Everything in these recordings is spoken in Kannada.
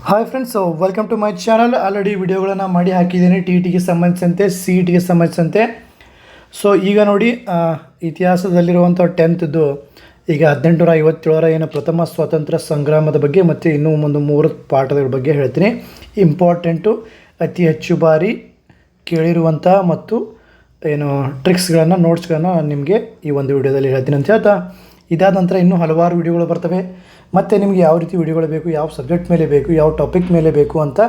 Hi friends, welcome to my channel. Already ವಿಡಿಯೋಗಳನ್ನು ಮಾಡಿ ಹಾಕಿದ್ದೀನಿ ಟಿ ಸಂಬಂಧಿಸಿದಂತೆ, ಟಿ ಸಂಬಂಧಿಸಿದಂತೆ. ಸೊ ಈಗ ನೋಡಿ, ಇತಿಹಾಸದಲ್ಲಿರುವಂಥ 10th ಈಗ 1857 ಏನು ಪ್ರಥಮ ಸ್ವಾತಂತ್ರ್ಯ ಸಂಗ್ರಾಮದ ಬಗ್ಗೆ ಮತ್ತು ಇನ್ನೂ ಒಂದು 3 ಪಾಠಗಳ ಬಗ್ಗೆ ಹೇಳ್ತೀನಿ. ಇಂಪಾರ್ಟೆಂಟು, ಅತಿ ಹೆಚ್ಚು ಬಾರಿ ಕೇಳಿರುವಂಥ ಮತ್ತು ಏನು ಟ್ರಿಕ್ಸ್ಗಳನ್ನು, ನೋಟ್ಸ್ಗಳನ್ನು ನಿಮಗೆ ಈ ಒಂದು ವಿಡಿಯೋದಲ್ಲಿ ಹೇಳ್ತೀನಿ ಅಂತ ಹೇಳ್ತಾ, ಇದಾದ ನಂತರ ಇನ್ನೂ ಹಲವಾರು ವಿಡಿಯೋಗಳು ಬರ್ತವೆ. ಮತ್ತು ನಿಮಗೆ ಯಾವ ರೀತಿ ವಿಡಿಯೋಗಳು ಬೇಕು, ಯಾವ ಸಬ್ಜೆಕ್ಟ್ ಮೇಲೆ ಬೇಕು, ಯಾವ ಟಾಪಿಕ್ ಮೇಲೆ ಬೇಕು ಅಂತ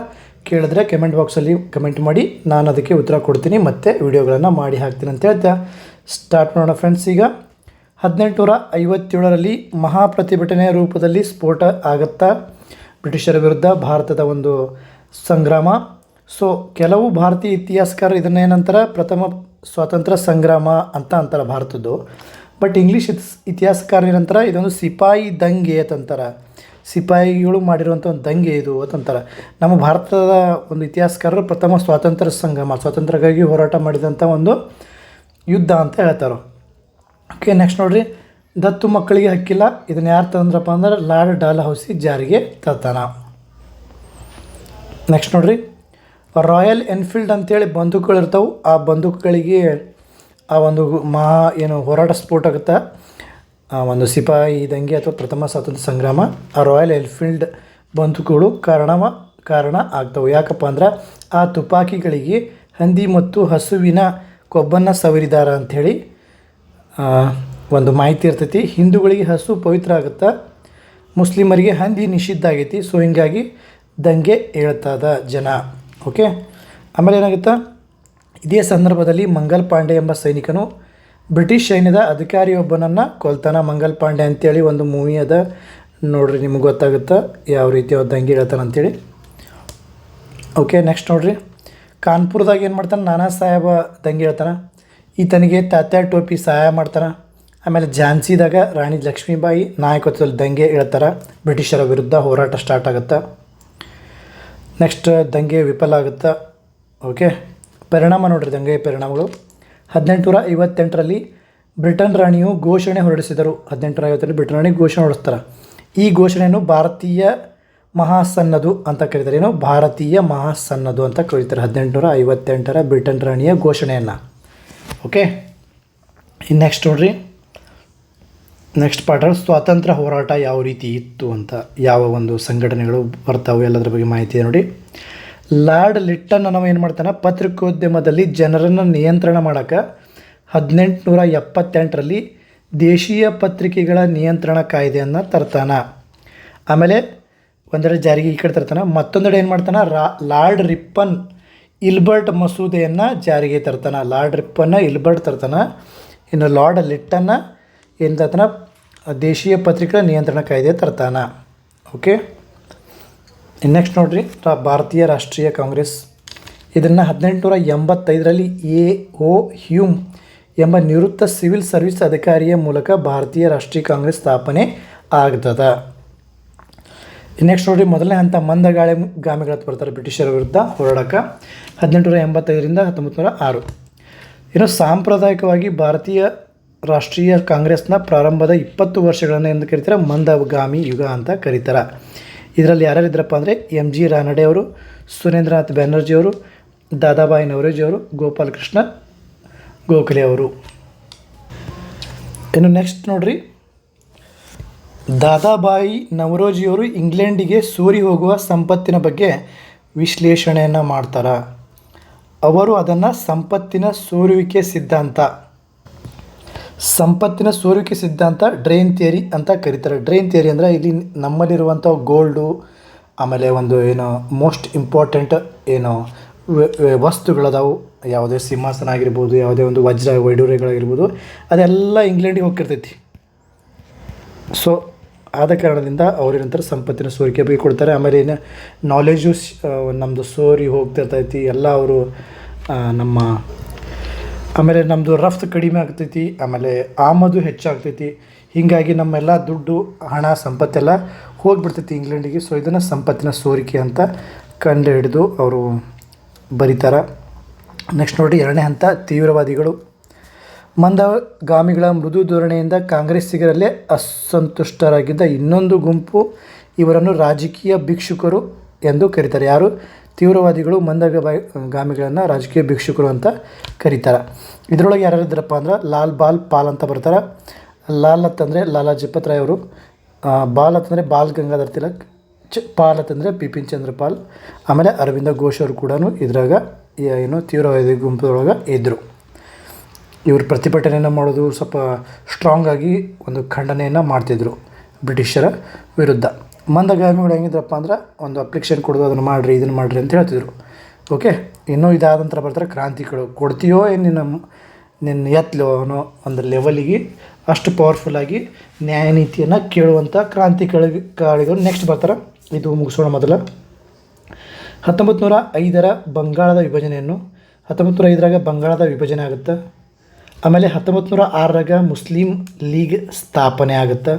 ಕೇಳಿದ್ರೆ ಕಮೆಂಟ್ ಬಾಕ್ಸಲ್ಲಿ ಕಮೆಂಟ್ ಮಾಡಿ, ನಾನು ಅದಕ್ಕೆ ಉತ್ತರ ಕೊಡ್ತೀನಿ ಮತ್ತು ವಿಡಿಯೋಗಳನ್ನು ಮಾಡಿ ಹಾಕ್ತೀನಿ ಅಂತ ಹೇಳ್ತಾ ಸ್ಟಾರ್ಟ್ ಮಾಡೋಣ ಫ್ರೆಂಡ್ಸ್. ಈಗ 1857ರಲ್ಲಿ ಮಹಾಪ್ರತಿಭಟನೆಯ ರೂಪದಲ್ಲಿ ಸ್ಫೋಟ ಆಗುತ್ತಾ ಬ್ರಿಟಿಷರ ವಿರುದ್ಧ ಭಾರತದ ಒಂದು ಸಂಗ್ರಾಮ. ಸೊ ಕೆಲವು ಭಾರತೀಯ ಇತಿಹಾಸಕಾರರು ಇದನ್ನೇನಂತಾರೆ, ಪ್ರಥಮ ಸ್ವಾತಂತ್ರ್ಯ ಸಂಗ್ರಾಮ ಅಂತ ಅಂತಾರೆ ಭಾರತದ್ದು. ಬಟ್ ಇಂಗ್ಲೀಷ್ ಇತಿಹಾಸಕಾರರ ನಂತರ ಇದೊಂದು ಸಿಪಾಯಿ ದಂಗೆ ಅಂತಂತಾರೆ. ಸಿಪಾಯಿಗಳು ಮಾಡಿರುವಂಥ ಒಂದು ದಂಗೆ ಇದು ಅಂತಂತಾರೆ. ನಮ್ಮ ಭಾರತದ ಒಂದು ಇತಿಹಾಸಕಾರರು ಪ್ರಥಮ ಸ್ವಾತಂತ್ರ್ಯ ಸಂಗ್ರಾಮ, ಸ್ವಾತಂತ್ರ್ಯಕ್ಕಾಗಿ ಹೋರಾಟ ಮಾಡಿದಂಥ ಒಂದು ಯುದ್ಧ ಅಂತ ಹೇಳ್ತಾರೆ. ಓಕೆ, ನೆಕ್ಸ್ಟ್ ನೋಡಿರಿ, ದತ್ತು ಮಕ್ಕಳಿಗೆ ಹಕ್ಕಿಲ್ಲ, ಇದನ್ನು ಯಾರು ತಂದ್ರಪ್ಪ ಅಂದ್ರೆ ಲಾರ್ಡ್ ಡಾಲ್ಹೌಸಿ ಜಾರಿಗೆ ತರ್ತಾನ. ನೆಕ್ಸ್ಟ್ ನೋಡಿರಿ, ರಾಯಲ್ ಎನ್ಫೀಲ್ಡ್ ಅಂತೇಳಿ ಬಂದೂಕುಗಳಿರ್ತಾವೆ. ಆ ಬಂದೂಕುಗಳಿಗೆ ಆ ಒಂದು ಏನು ಹೋರಾಟ ಸ್ಫೋಟ ಆಗುತ್ತೆ, ಆ ಒಂದು ಸಿಪಾಯಿ ದಂಗೆ ಅಥವಾ ಪ್ರಥಮ ಸ್ವಾತಂತ್ರ್ಯ ಸಂಗ್ರಾಮ, ಆ ರಾಯಲ್ ಎನ್ಫೀಲ್ಡ್ ಬಂದೂಕುಗಳು ಕಾರಣ ಆಗ್ತವೆ. ಯಾಕಪ್ಪ ಅಂದ್ರೆ ಆ ತುಪಾಕಿಗಳಿಗೆ ಹಂದಿ ಮತ್ತು ಹಸುವಿನ ಕೊಬ್ಬನ್ನು ಸವರಿದಾರ ಅಂಥೇಳಿ ಒಂದು ಮಾಹಿತಿ ಇರ್ತೈತಿ. ಹಿಂದೂಗಳಿಗೆ ಹಸು ಪವಿತ್ರ ಆಗುತ್ತೆ, ಮುಸ್ಲಿಮರಿಗೆ ಹಂದಿ ನಿಷಿದ್ಧ ಆಗೈತಿ. ಸೊ ಹೀಗಾಗಿ ದಂಗೆ ಹೇಳ್ತದ ಜನ. ಓಕೆ, ಆಮೇಲೆ ಏನಾಗುತ್ತಾ, ಇದೇ ಸಂದರ್ಭದಲ್ಲಿ ಮಂಗಲ್ ಪಾಂಡೆ ಎಂಬ ಸೈನಿಕನು ಬ್ರಿಟಿಷ್ ಸೈನ್ಯದ ಅಧಿಕಾರಿಯೊಬ್ಬನನ್ನು ಕೊಲ್ತಾನ. ಮಂಗಲ್ ಪಾಂಡೆ ಅಂತೇಳಿ ಒಂದು ಮೂವಿ ಅದ, ನೋಡಿರಿ, ನಿಮಗೆ ಗೊತ್ತಾಗುತ್ತೆ ಯಾವ ರೀತಿ ಅವ್ರು ದಂಗೆ ಹೇಳ್ತಾನೆ ಅಂಥೇಳಿ. ಓಕೆ, ನೆಕ್ಸ್ಟ್ ನೋಡಿರಿ, ಕಾನ್ಪುರದಾಗ ಏನು ಮಾಡ್ತಾನೆ, ನಾನಾ ಸಾಹೇಬ ದಂಗೆ ಹೇಳ್ತಾನೆ. ಈತನಿಗೆ ತಾತ್ಯಾ ಟೋಪಿ ಸಹಾಯ ಮಾಡ್ತಾನೆ. ಆಮೇಲೆ ಝಾನ್ಸಿದಾಗ ರಾಣಿ ಲಕ್ಷ್ಮೀಬಾಯಿ ನಾಯಕತ್ವದಲ್ಲಿ ದಂಗೆ ಹೇಳ್ತಾರೆ. ಬ್ರಿಟಿಷರ ವಿರುದ್ಧ ಹೋರಾಟ ಸ್ಟಾರ್ಟ್ ಆಗುತ್ತೆ. ನೆಕ್ಸ್ಟ್ ದಂಗೆ ವಿಫಲ ಆಗುತ್ತೆ. ಓಕೆ, ಪರಿಣಾಮ ನೋಡಿರಿ, ದಂಗೆಯ ಪರಿಣಾಮಗಳು. 1858ರಲ್ಲಿ ಬ್ರಿಟನ್ ರಾಣಿಯು ಘೋಷಣೆ ಹೊರಡಿಸಿದರು. 1858ರಲ್ಲಿ ಬ್ರಿಟನ್ ರಾಣಿ ಘೋಷಣೆ ಹೊರಡಿಸ್ತಾರೆ. ಈ ಘೋಷಣೆಯನ್ನು ಭಾರತೀಯ ಮಹಾಸನ್ನದು ಅಂತ ಕರೀತಾರೆ. ಏನು, ಭಾರತೀಯ ಮಹಾಸನ್ನದು ಅಂತ ಕರೀತಾರೆ 1858ರ ಬ್ರಿಟನ್ ರಾಣಿಯ ಘೋಷಣೆಯನ್ನು. ಓಕೆ, ಇನ್ನು ನೆಕ್ಸ್ಟ್ ನೋಡಿರಿ, ನೆಕ್ಸ್ಟ್ ಪಾಠ ಸ್ವಾತಂತ್ರ್ಯ ಹೋರಾಟ ಯಾವ ರೀತಿ ಇತ್ತು ಅಂತ, ಯಾವ ಒಂದು ಸಂಘಟನೆಗಳು ಬರ್ತಾವೆ ಎಲ್ಲದರ ಬಗ್ಗೆ ಮಾಹಿತಿ ನೋಡಿ. ಲಾರ್ಡ್ ಲಿಟ್ಟನ್ ನಾವು ಏನು ಮಾಡ್ತಾನೆ, ಪತ್ರಿಕೋದ್ಯಮದಲ್ಲಿ ಜನರನ್ನು ನಿಯಂತ್ರಣ ಮಾಡೋಕ್ಕೆ 1878ರಲ್ಲಿ ದೇಶೀಯ ಪತ್ರಿಕೆಗಳ ನಿಯಂತ್ರಣ ಕಾಯ್ದೆಯನ್ನು ತರ್ತಾನೆ. ಆಮೇಲೆ ಒಂದೆಡೆ ಜಾರಿಗೆ ಈ ಕಡೆ ತರ್ತಾನೆ, ಮತ್ತೊಂದೆಡೆ ಏನು ಮಾಡ್ತಾನೆ, ಲಾರ್ಡ್ ರಿಪ್ಪನ್ ಇಲ್ಬರ್ಟ್ ಮಸೂದೆಯನ್ನು ಜಾರಿಗೆ ತರ್ತಾನೆ. Lord ರಿಪ್ಪನ್ನ Ilbert ತರ್ತಾನೆ. ಇನ್ನು ಲಾರ್ಡ್ ಲಿಟ್ಟನ್ನ ಏನು ತರ್ತಾನೆ, ದೇಶೀಯ ಪತ್ರಿಕೆಗಳ ನಿಯಂತ್ರಣ ಕಾಯ್ದೆ ತರ್ತಾನೆ. ಓಕೆ, ನೆಕ್ಸ್ಟ್ ನೋಡಿರಿ, ಭಾರತೀಯ ರಾಷ್ಟ್ರೀಯ ಕಾಂಗ್ರೆಸ್. ಇದನ್ನು 1885ರಲ್ಲಿ ಎ.ಓ. ಹ್ಯೂಮ್ ಎಂಬ ನಿವೃತ್ತ ಸಿವಿಲ್ ಸರ್ವಿಸ್ ಅಧಿಕಾರಿಯ ಮೂಲಕ ಭಾರತೀಯ ರಾಷ್ಟ್ರೀಯ ಕಾಂಗ್ರೆಸ್ ಸ್ಥಾಪನೆ ಆಗ್ತದೆ. ನೆಕ್ಸ್ಟ್ ನೋಡಿರಿ, ಮೊದಲನೇ ಹಂತ ಮಂದಗಾಮಿಗಳ ಬರ್ತಾರೆ ಬ್ರಿಟಿಷರ ವಿರುದ್ಧ ಹೋರಾಡಕ್ಕೆ 1885ರಿಂದ 1906. ಇನ್ನು ಸಾಂಪ್ರದಾಯಿಕವಾಗಿ ಭಾರತೀಯ ರಾಷ್ಟ್ರೀಯ ಕಾಂಗ್ರೆಸ್ನ ಪ್ರಾರಂಭದ 20 ವರ್ಷಗಳನ್ನು ಎಂದು ಕರೀತಾರೆ ಮಂದಗಾಮಿ ಯುಗ ಅಂತ ಕರೀತಾರೆ. ಇದರಲ್ಲಿ ಯಾರ್ಯಾರು ಇದ್ರಪ್ಪ ಅಂದರೆ ಎಮ್.ಜಿ. ರಾನಡೆ ಅವರು, ಸುರೇಂದ್ರನಾಥ್ ಬ್ಯಾನರ್ಜಿ ಅವರು, ದಾದಾಬಾಯಿ ನವರೋಜಿ ಅವರು, ಗೋಪಾಲಕೃಷ್ಣ ಗೋಖಲೆ ಅವರು. ಇನ್ನು ನೆಕ್ಸ್ಟ್ ನೋಡ್ರಿ, ದಾದಾಬಾಯಿ ನವರೋಜಿಯವರು ಇಂಗ್ಲೆಂಡಿಗೆ ಸೋರಿ ಹೋಗುವ ಸಂಪತ್ತಿನ ಬಗ್ಗೆ ವಿಶ್ಲೇಷಣೆಯನ್ನು ಮಾಡ್ತಾರೆ. ಅವರು ಅದನ್ನು ಸಂಪತ್ತಿನ ಸೋರುವಿಕೆ ಸಿದ್ಧಾಂತ ಡ್ರೈನ್ ಥಿಯರಿ ಅಂತ ಕರೀತಾರೆ. ಡ್ರೈನ್ ಥಿಯರಿ ಅಂದರೆ ಇಲ್ಲಿ ನಮ್ಮಲ್ಲಿರುವಂಥ ಗೋಲ್ಡು, ಆಮೇಲೆ ಒಂದು ಏನು ಮೋಸ್ಟ್ ಇಂಪಾರ್ಟೆಂಟ್ ಏನು ವಸ್ತುಗಳದಾವು, ಯಾವುದೇ ಸಿಂಹಾಸನ ಆಗಿರ್ಬೋದು, ಯಾವುದೇ ಒಂದು ವಜ್ರ ವೈಡೂರ್ಯಗಳಾಗಿರ್ಬೋದು, ಅದೆಲ್ಲ ಇಂಗ್ಲೆಂಡಿಗೆ ಹೋಗ್ತಿರ್ತೈತಿ. ಸೊ ಆದ ಕಾರಣದಿಂದ ಅವ್ರೇನಂತಾರೆ ಸಂಪತ್ತಿನ ಸೋರಿಕೆ ಬಗ್ಗೆ ಕೊಡ್ತಾರೆ. ಆಮೇಲೆ ಏನು ನಾಲೆಜು ನಮ್ಮದು ಸೋರಿ ಹೋಗ್ತಿರ್ತೈತಿ ಎಲ್ಲ ಅವರು ನಮ್ಮ. ಆಮೇಲೆ ನಮ್ಮದು ರಫ್ತು ಕಡಿಮೆ ಆಗ್ತೈತಿ, ಆಮೇಲೆ ಆಮದು ಹೆಚ್ಚಾಗ್ತೈತಿ. ಹೀಗಾಗಿ ನಮ್ಮೆಲ್ಲ ದುಡ್ಡು, ಹಣ, ಸಂಪತ್ತೆಲ್ಲ ಹೋಗಿಬಿಡ್ತೈತಿ ಇಂಗ್ಲೆಂಡಿಗೆ. ಸೊ ಇದನ್ನು ಸಂಪತ್ತಿನ ಸೋರಿಕೆ ಅಂತ ಕಂಡು ಹಿಡಿದು ಅವರು ಬರೀತಾರೆ. ನೆಕ್ಸ್ಟ್ ನೋಡಿ, ಎರಡನೇ ಹಂತ ತೀವ್ರವಾದಿಗಳು. ಮಂದಗಾಮಿಗಳ ಮೃದು ಧೋರಣೆಯಿಂದ ಕಾಂಗ್ರೆಸ್ಸಿಗರಲ್ಲೇ ಅಸಂತುಷ್ಟರಾಗಿದ್ದ ಇನ್ನೊಂದು ಗುಂಪು ಇವರನ್ನು ರಾಜಕೀಯ ಭಿಕ್ಷುಕರು ಎಂದು ಕರೀತಾರೆ. ಯಾರು? ತೀವ್ರವಾದಿಗಳು ಗಾಮಿಗಳನ್ನು ರಾಜಕೀಯ ಭಿಕ್ಷುಕರು ಅಂತ ಕರೀತಾರೆ. ಇದರೊಳಗೆ ಯಾರ್ಯಾರಿದ್ದಾರಪ್ಪ ಅಂದ್ರೆ ಲಾಲ್ ಬಾಲ್ ಪಾಲ್ ಅಂತ ಬರ್ತಾರೆ. ಲಾಲ್ ಅಂತಂದರೆ ಲಾಲಾ ಲಜಪತ್ ರಾಯ್ ಅವರು, ಬಾಲ್ ಅಂತಂದರೆ ಬಾಲ್ ಗಂಗಾಧರ್ ತಿಲಕ್, ಪಾಲ್ ಅಂತಂದರೆ ಬಿಪಿನ್ ಚಂದ್ರ ಪಾಲ್, ಆಮೇಲೆ ಅರವಿಂದ ಘೋಷ್ ಅವರು ಕೂಡ ಇದ್ರಾಗ ಏನು ತೀವ್ರವಾದಿ ಗುಂಪದೊಳಗೆ ಇದ್ದರು. ಇವರು ಪ್ರತಿಭಟನೆಯನ್ನು ಮಾಡೋದು ಸ್ವಲ್ಪ ಸ್ಟ್ರಾಂಗ್ ಆಗಿ ಒಂದು ಖಂಡನೆಯನ್ನು ಮಾಡ್ತಿದ್ರು ಬ್ರಿಟಿಷರ ವಿರುದ್ಧ. ಮಂದಗಾಮಿಗಳು ಹೆಂಗಿದ್ರಪ್ಪ ಅಂದ್ರೆ ಒಂದು ಅಪ್ಲಿಕೇಶನ್ ಕೊಡೋದು, ಅದನ್ನು ಮಾಡಿರಿ ಇದನ್ನು ಮಾಡಿರಿ ಅಂತ ಹೇಳ್ತಿದ್ರು. ಓಕೆ, ಇನ್ನೂ ಇದಾದ ನಂತರ ಬರ್ತಾರೆ ಕ್ರಾಂತಿಗಳು. ಕೊಡ್ತೀಯೋ ಏನು ನಿನ್ನ ಎತ್ತಲೋ ಅನ್ನೋ ಒಂದು ಲೆವೆಲಿಗೆ ಅಷ್ಟು ಪವರ್ಫುಲ್ಲಾಗಿ ನ್ಯಾಯ ನೀತಿಯನ್ನು ಕೇಳುವಂಥ ಕ್ರಾಂತಿಕಾರಿಗಳು ನೆಕ್ಸ್ಟ್ ಬರ್ತಾರೆ. ಇದು ಮುಗಿಸೋಣ. ಮೊದಲ 1905 ಬಂಗಾಳದ ವಿಭಜನೆಯನ್ನು 1905 ಬಂಗಾಳದ ವಿಭಜನೆ ಆಗುತ್ತೆ. ಆಮೇಲೆ 1906 ಮುಸ್ಲಿಂ ಲೀಗ್ ಸ್ಥಾಪನೆ ಆಗುತ್ತೆ.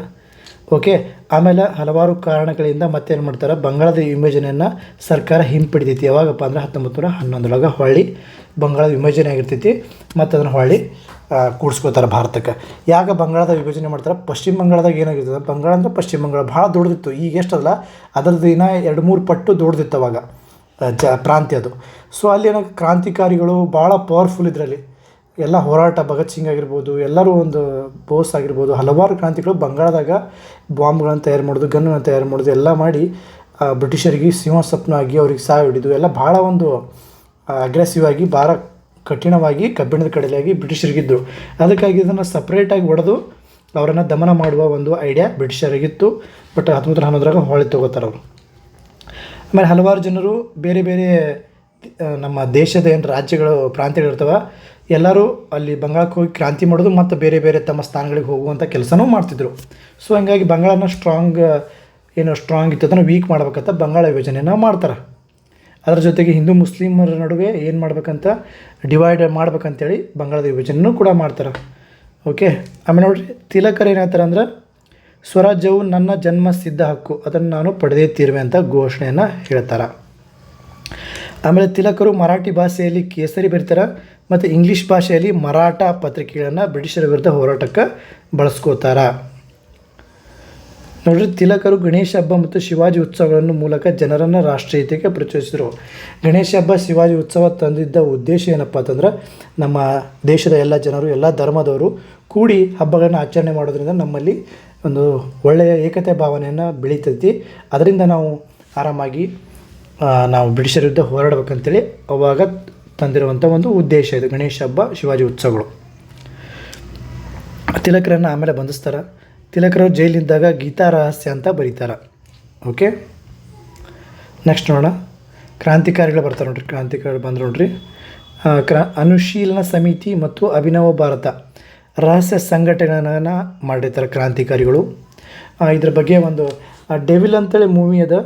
ಓಕೆ, ಆಮೇಲೆ ಹಲವಾರು ಕಾರಣಗಳಿಂದ ಮತ್ತೇನು ಮಾಡ್ತಾರೆ, ಬಂಗಾಳದ ವಿಭಜನೆಯನ್ನು ಸರ್ಕಾರ ಹಿಂಪಡಿತೈತಿ. ಯಾವಾಗಪ್ಪ ಅಂದ್ರೆ 1911 ಹೊಳ್ಳಿ ಬಂಗಾಳದ ವಿಭಜನೆ ಆಗಿರ್ತೈತಿ. ಮತ್ತು ಅದನ್ನು ಹೊಳ್ಳಿ ಕೂಡಿಸ್ಕೋತಾರೆ ಭಾರತಕ್ಕೆ. ಯಾಕೆ ಬಂಗಾಳದ ವಿಭಜನೆ ಮಾಡ್ತಾರೆ? ಪಶ್ಚಿಮ ಬಂಗಾಳದಾಗ ಏನಾಗಿರ್ತದೆ, ಬಂಗಾಳ ಅಂದರೆ ಪಶ್ಚಿಮ ಬಂಗಾಳ ಭಾಳ ದೊಡ್ಡದಿತ್ತು. ಈಗ ಎಷ್ಟಲ್ಲ ಅದರದ್ದು ಇನ್ನೂ 2-3 ಪಟ್ಟು ದೊಡ್ಡದಿತ್ತು ಅವಾಗ ಪ್ರಾಂತ್ಯ ಅದು. ಸೊ ಅಲ್ಲಿ ಏನಾಗ ಕ್ರಾಂತಿಕಾರಿಗಳು ಭಾಳ ಪವರ್ಫುಲ್ ಇದರಲ್ಲಿ ಎಲ್ಲ ಹೋರಾಟ, ಭಗತ್ ಸಿಂಗ್ ಆಗಿರ್ಬೋದು, ಎಲ್ಲರೂ ಒಂದು ಬೋಸ್ ಆಗಿರ್ಬೋದು, ಹಲವಾರು ಕ್ರಾಂತಿಗಳು ಬಂಗಾಳದಾಗ ಬಾಂಬ್ಗಳನ್ನು ತಯಾರು ಮಾಡೋದು, ಗನ್ಗಳನ್ನು ತಯಾರು ಮಾಡೋದು ಎಲ್ಲ ಮಾಡಿ ಬ್ರಿಟಿಷರಿಗೆ ಸಿಂಹಸ್ವಪ್ನ ಆಗಿ ಅವ್ರಿಗೆ ಸಾವು ಹಿಡಿದು ಎಲ್ಲ ಭಾಳ ಒಂದು ಅಗ್ರೆಸಿವ್ ಆಗಿ ಭಾಳ ಕಠಿಣವಾಗಿ ಕಬ್ಬಿಣದ ಕಡಲೆಯಾಗಿ ಬ್ರಿಟಿಷರಿಗಿದ್ದರು. ಅದಕ್ಕಾಗಿ ಇದನ್ನು ಸಪ್ರೇಟಾಗಿ ಹೊಡೆದು ಅವರನ್ನು ದಮನ ಮಾಡುವ ಒಂದು ಐಡಿಯಾ ಬ್ರಿಟಿಷರಿಗಿತ್ತು. ಬಟ್ 1911 ಹೊಳೆ ತೊಗೋತಾರೆ ಅವರು. ಆಮೇಲೆ ಹಲವಾರು ಜನರು ಬೇರೆ ಬೇರೆ ನಮ್ಮ ದೇಶದ ಏನು ರಾಜ್ಯಗಳು ಪ್ರಾಂತ್ಯಗಳಿರ್ತವೆ ಎಲ್ಲರೂ ಅಲ್ಲಿ ಬಂಗಾಳಕ್ಕೆ ಹೋಗಿ ಕ್ರಾಂತಿ ಮಾಡೋದು ಮತ್ತು ಬೇರೆ ಬೇರೆ ತಮ್ಮ ಸ್ಥಾನಗಳಿಗೆ ಹೋಗುವಂಥ ಕೆಲಸನೂ ಮಾಡ್ತಿದ್ರು. ಸೊ ಹಂಗಾಗಿ ಬಂಗಾಳನ ಸ್ಟ್ರಾಂಗ್ ಇತ್ತು ಅದನ್ನು ವೀಕ್ ಮಾಡ್ಬೇಕಂತ ಬಂಗಾಳ ವಿಭಜನೆಯನ್ನು ಮಾಡ್ತಾರೆ. ಅದರ ಜೊತೆಗೆ ಹಿಂದೂ ಮುಸ್ಲಿಮರ ನಡುವೆ ಏನು ಮಾಡ್ಬೇಕಂತ ಡಿವೈಡ್ ಮಾಡ್ಬೇಕಂತೇಳಿ ಬಂಗಾಳದ ವಿಭಜನೆಯೂ ಕೂಡ ಮಾಡ್ತಾರೆ. ಓಕೆ, ಆಮೇಲೆ ನೋಡಿರಿ ತಿಲಕರು ಏನು ಹೇಳ್ತಾರೆ ಅಂದ್ರೆ ಸ್ವರಾಜ್ಯವು ನನ್ನ ಜನ್ಮ ಸಿದ್ಧ ಹಕ್ಕು, ಅದನ್ನು ನಾನು ಪಡೆದೇ ತೀರುವೆ ಅಂತ ಘೋಷಣೆಯನ್ನು ಹೇಳ್ತಾರೆ. ಆಮೇಲೆ ತಿಲಕರು ಮರಾಠಿ ಭಾಷೆಯಲ್ಲಿ ಕೇಸರಿ ಬರೀತಾರೆ ಮತ್ತು ಇಂಗ್ಲೀಷ್ ಭಾಷೆಯಲ್ಲಿ ಮರಾಠ ಪತ್ರಿಕೆಗಳನ್ನು ಬ್ರಿಟಿಷರ ವಿರುದ್ಧ ಹೋರಾಟಕ್ಕೆ ಬಳಸ್ಕೋತಾರೆ. ನೋಡಿರಿ, ತಿಲಕರು ಗಣೇಶ ಹಬ್ಬ ಮತ್ತು ಶಿವಾಜಿ ಉತ್ಸವಗಳನ್ನು ಮೂಲಕ ಜನರನ್ನು ರಾಷ್ಟ್ರೀಯತೆಗೆ ಪರಿಚಯಿಸಿದರು. ಗಣೇಶ ಹಬ್ಬ, ಶಿವಾಜಿ ಉತ್ಸವ ತಂದಿದ್ದ ಉದ್ದೇಶ ಏನಪ್ಪ ಅಂತಂದ್ರೆ ನಮ್ಮ ದೇಶದ ಎಲ್ಲ ಜನರು, ಎಲ್ಲ ಧರ್ಮದವರು ಕೂಡಿ ಹಬ್ಬಗಳನ್ನು ಆಚರಣೆ ಮಾಡೋದ್ರಿಂದ ನಮ್ಮಲ್ಲಿ ಒಂದು ಒಳ್ಳೆಯ ಏಕತೆ ಭಾವನೆಯನ್ನು ಬೆಳೀತೈತಿ. ಅದರಿಂದ ನಾವು ಆರಾಮಾಗಿ ನಾವು ಬ್ರಿಟಿಷರ ವಿರುದ್ಧ ಹೋರಾಡಬೇಕಂತೇಳಿ ಅವಾಗ ತಂದಿರುವಂಥ ಒಂದು ಉದ್ದೇಶ ಇದು ಗಣೇಶ ಹಬ್ಬ, ಶಿವಾಜಿ ಉತ್ಸವಗಳು. ತಿಲಕರನ್ನು ಆಮೇಲೆ ಬಂಧಿಸ್ತಾರೆ. ತಿಲಕರು ಜೈಲಿದ್ದಾಗ ಗೀತಾ ರಹಸ್ಯ ಅಂತ ಬರೀತಾರೆ. ಓಕೆ, ನೆಕ್ಸ್ಟ್ ನೋಡೋಣ. ಕ್ರಾಂತಿಕಾರಿಗಳು ಬರ್ತಾರೆ ನೋಡ್ರಿ. ಕ್ರಾಂತಿಕಾರಿಗಳು ಬಂದರು ನೋಡ್ರಿ. ಅನುಶೀಲನ ಸಮಿತಿ ಮತ್ತು ಅಭಿನವ ಭಾರತ ರಹಸ್ಯ ಸಂಘಟನೆಗಳನ್ನು ಮಾಡಿರ್ತಾರೆ ಕ್ರಾಂತಿಕಾರಿಗಳು. ಇದ್ರ ಬಗ್ಗೆ ಒಂದು ಡೆವಿಲ್ ಅಂತೇಳಿ ಮೂವಿ ಅದ,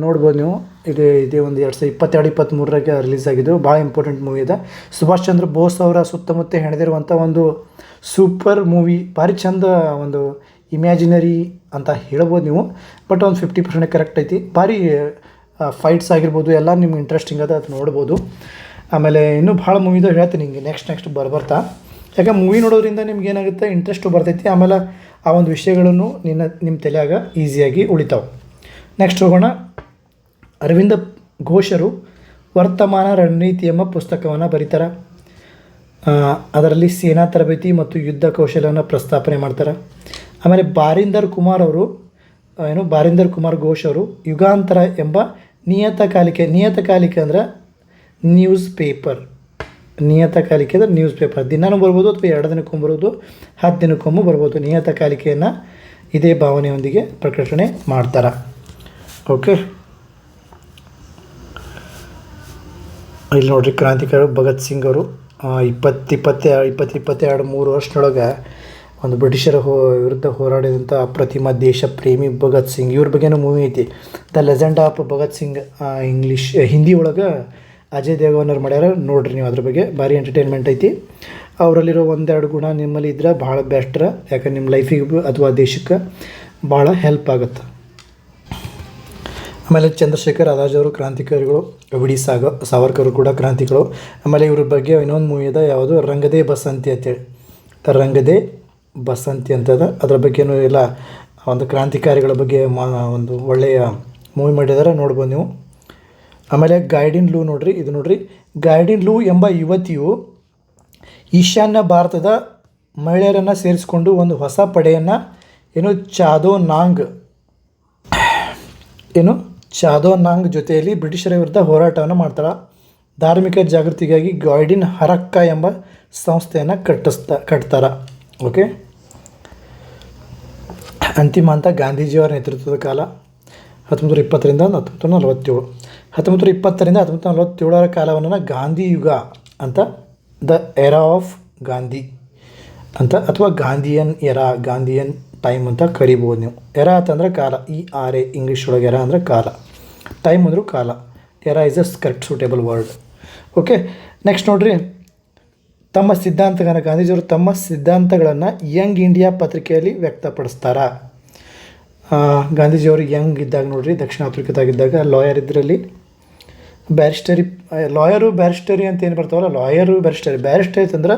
ನೋಡ್ಬೋದು ನೀವು. ಇದೇ ಒಂದು 2022-23 ರಿಲೀಸ್ ಆಗಿದ್ದು ಭಾಳ ಇಂಪಾರ್ಟೆಂಟ್ ಮೂವಿ ಇದೆ. ಸುಭಾಷ್ ಚಂದ್ರ ಬೋಸ್ ಅವರ ಸುತ್ತಮುತ್ತ ಹೆಣೆದಿರುವಂಥ ಒಂದು ಸೂಪರ್ ಮೂವಿ, ಭಾರಿ ಚಂದ ಒಂದು ಇಮ್ಯಾಜಿನರಿ ಅಂತ ಹೇಳ್ಬೋದು ನೀವು. ಬಟ್ ಒಂದು 50% ಕರೆಕ್ಟ್ ಐತಿ. ಭಾರಿ ಫೈಟ್ಸ್ ಆಗಿರ್ಬೋದು ಎಲ್ಲ ನಿಮ್ಗೆ ಇಂಟ್ರೆಸ್ಟಿಂಗ್ ಅದ, ಅದು ನೋಡ್ಬೋದು. ಆಮೇಲೆ ಇನ್ನೂ ಭಾಳ ಮೂವಿದು ಹೇಳ್ತೀನಿ ನಿಮಗೆ ನೆಕ್ಸ್ಟ್ ಬರ್ತಾ. ಯಾಕೆ ಮೂವಿ ನೋಡೋದ್ರಿಂದ ನಿಮ್ಗೆ ಏನಾಗುತ್ತೆ, ಇಂಟ್ರೆಸ್ಟು ಬರ್ತೈತಿ. ಆಮೇಲೆ ಆ ಒಂದು ವಿಷಯಗಳನ್ನು ನಿಮ್ಮ ತಲೆಯಾಗ ಈಸಿಯಾಗಿ ಉಳಿತಾವೆ. ನೆಕ್ಸ್ಟ್ ಹೋಗೋಣ. ಅರವಿಂದ ಘೋಷರು ವರ್ತಮಾನ ರಣನೀತಿ ಎಂಬ ಪುಸ್ತಕವನ್ನು ಬರೀತಾರೆ. ಅದರಲ್ಲಿ ಸೇನಾ ತರಬೇತಿ ಮತ್ತು ಯುದ್ಧ ಕೌಶಲ್ಯವನ್ನು ಪ್ರಸ್ತಾಪನೆ ಮಾಡ್ತಾರೆ. ಆಮೇಲೆ ಬಾರಿಂದರ್ ಕುಮಾರ್ ಘೋಷ್ ಅವರು ಯುಗಾಂತರ ಎಂಬ ನಿಯತಕಾಲಿಕೆ ಅಂದರೆ ನ್ಯೂಸ್ ಪೇಪರ್. ನಿಯತಕಾಲಿಕೆ ಅಂದರೆ ನ್ಯೂಸ್ ಪೇಪರ್, ದಿನಾನೂ ಬರ್ಬೋದು ಅಥವಾ 2 ದಿನಕ್ಕೊಮ್ಮೆ ಬರ್ಬೋದು, 10 ದಿನಕ್ಕೊಮ್ಮೆ ಬರ್ಬೋದು. ನಿಯತಕಾಲಿಕೆಯನ್ನು ಇದೇ ಭಾವನೆಯೊಂದಿಗೆ ಪ್ರಕಟಣೆ ಮಾಡ್ತಾರೆ. ಓಕೆ, ಇಲ್ಲಿ ನೋಡಿರಿ ಕ್ರಾಂತಿಕಾರಿ ಭಗತ್ ಸಿಂಗ್ ಅವರು 3 ವರ್ಷದೊಳಗೆ ಒಂದು ಬ್ರಿಟಿಷರ ವಿರುದ್ಧ ಹೋರಾಡಿದಂಥ ಅಪ್ರತಿಮ ದೇಶ ಪ್ರೇಮಿ ಭಗತ್ ಸಿಂಗ್. ಇವ್ರ ಬಗ್ಗೆನೂ ಮೂವಿ ಐತಿ, the legend of Bhagat Singh. Hindi ಒಳಗೆ ಅಜಯ್ ದೇವಗನ್ ಅವ್ರು ಮಾಡ್ಯಾರ, ನೋಡಿರಿ ನೀವು. ಅದ್ರ ಬಗ್ಗೆ ಭಾರಿ ಎಂಟರ್ಟೈನ್ಮೆಂಟ್ ಐತಿ. ಅವರಲ್ಲಿರೋ 1-2 ಗುಣ ನಿಮ್ಮಲ್ಲಿ ಇದ್ರೆ ಭಾಳ ಬೆಸ್ಟ್ರ, ಯಾಕಂದ್ರೆ ನಿಮ್ಮ ಲೈಫಿಗೆ ಅಥವಾ ದೇಶಕ್ಕೆ ಭಾಳ ಹೆಲ್ಪ್ ಆಗುತ್ತೆ. ಆಮೇಲೆ ಚಂದ್ರಶೇಖರ್ ಆಜಾದ್ ಅವರು ಕ್ರಾಂತಿಕಾರಿಗಳು, ವಿ.ಡಿ. ಸಾವರ್ಕರ್ ಕೂಡ ಕ್ರಾಂತಿಗಳು. ಆಮೇಲೆ ಇವ್ರ ಬಗ್ಗೆ ಇನ್ನೊಂದು ಮೂವಿ ಇದೆ, ಯಾವುದು ರಂಗದೇ ಬಸಂತಿ ಅಂತೇಳಿ. ರಂಗದೇ ಬಸಂತಿ ಅಂತದ, ಅದರ ಬಗ್ಗೆನೂ ಎಲ್ಲ ಒಂದು ಕ್ರಾಂತಿಕಾರಿಗಳ ಬಗ್ಗೆ ಒಂದು ಒಳ್ಳೆಯ ಮೂವಿ ಮಾಡಿದ್ದಾರೆ, ನೋಡ್ಬೋದು ನೀವು. ಆಮೇಲೆ ಗೈಡಿನ್ ಲೂ ನೋಡ್ರಿ, ಇದು ನೋಡ್ರಿ, ಗೈಡಿನ್ ಲೂ ಎಂಬ ಯುವತಿಯು ಈಶಾನ್ಯ ಭಾರತದ ಮಹಿಳೆಯರನ್ನು ಸೇರಿಸಿಕೊಂಡು ಒಂದು ಹೊಸ ಪಡೆಯನ್ನು ಚಾದೋನಾಂಗ್ ಜೊತೆಯಲ್ಲಿ ಬ್ರಿಟಿಷರ ವಿರುದ್ಧ ಹೋರಾಟವನ್ನು ಮಾಡ್ತಾಳೆ. ಧಾರ್ಮಿಕ ಜಾಗೃತಿಗಾಗಿ ಗೈಡಿನ್ ಹರಕ್ಕ ಎಂಬ ಸಂಸ್ಥೆಯನ್ನು ಕಟ್ತಾರೆ. ಓಕೆ, ಅಂತಿಮ ಹಂತ ಗಾಂಧೀಜಿಯವರ ನೇತೃತ್ವದ ಕಾಲ 1920ರಿಂದ 1947. 1920ರಿಂದ 1947 ಕಾಲವನ್ನು ಗಾಂಧಿ ಯುಗ ಅಂತ, ದ ಎರಾ ಆಫ್ ಗಾಂಧಿ ಅಂತ, ಅಥವಾ ಗಾಂಧಿಯನ್ ಎರಾ, ಗಾಂಧಿಯನ್ ಟೈಮ್ ಅಂತ ಕರಿಬೋದು ನೀವು. ಎರಾ ಅಂತಂದ್ರೆ ಕಾಲ, ERA ಇಂಗ್ಲೀಷ್ ಒಳಗೆ. ಎರಾ ಅಂದರೆ ಕಾಲ, ಟೈಮ್ ಅಂದರೂ ಕಾಲ. Era is a correct suitable word. Okay, next ನೋಡ್ರಿ, ತಮ್ಮ ಸಿದ್ಧಾಂತಗಳನ್ನು ಗಾಂಧೀಜಿಯವರು ತಮ್ಮ ಸಿದ್ಧಾಂತಗಳನ್ನು ಯಂಗ್ ಇಂಡಿಯಾ ಪತ್ರಿಕೆಯಲ್ಲಿ ವ್ಯಕ್ತಪಡಿಸ್ತಾರ. ಗಾಂಧೀಜಿಯವರು ಯಂಗ್ ಇದ್ದಾಗ ನೋಡ್ರಿ, ದಕ್ಷಿಣ ಆಫ್ರಿಕಾದಾಗಿದ್ದಾಗ ಲಾಯರ್ ಇದರಲ್ಲಿ ಲಾಯರು ಬ್ಯಾರಿಸ್ಟರಿ ಅಂತ ಏನು ಬರ್ತಾವಲ್ಲ, ಲಾಯರು ಬ್ಯಾರಿಸ್ಟರಿ ಅಂತಂದ್ರೆ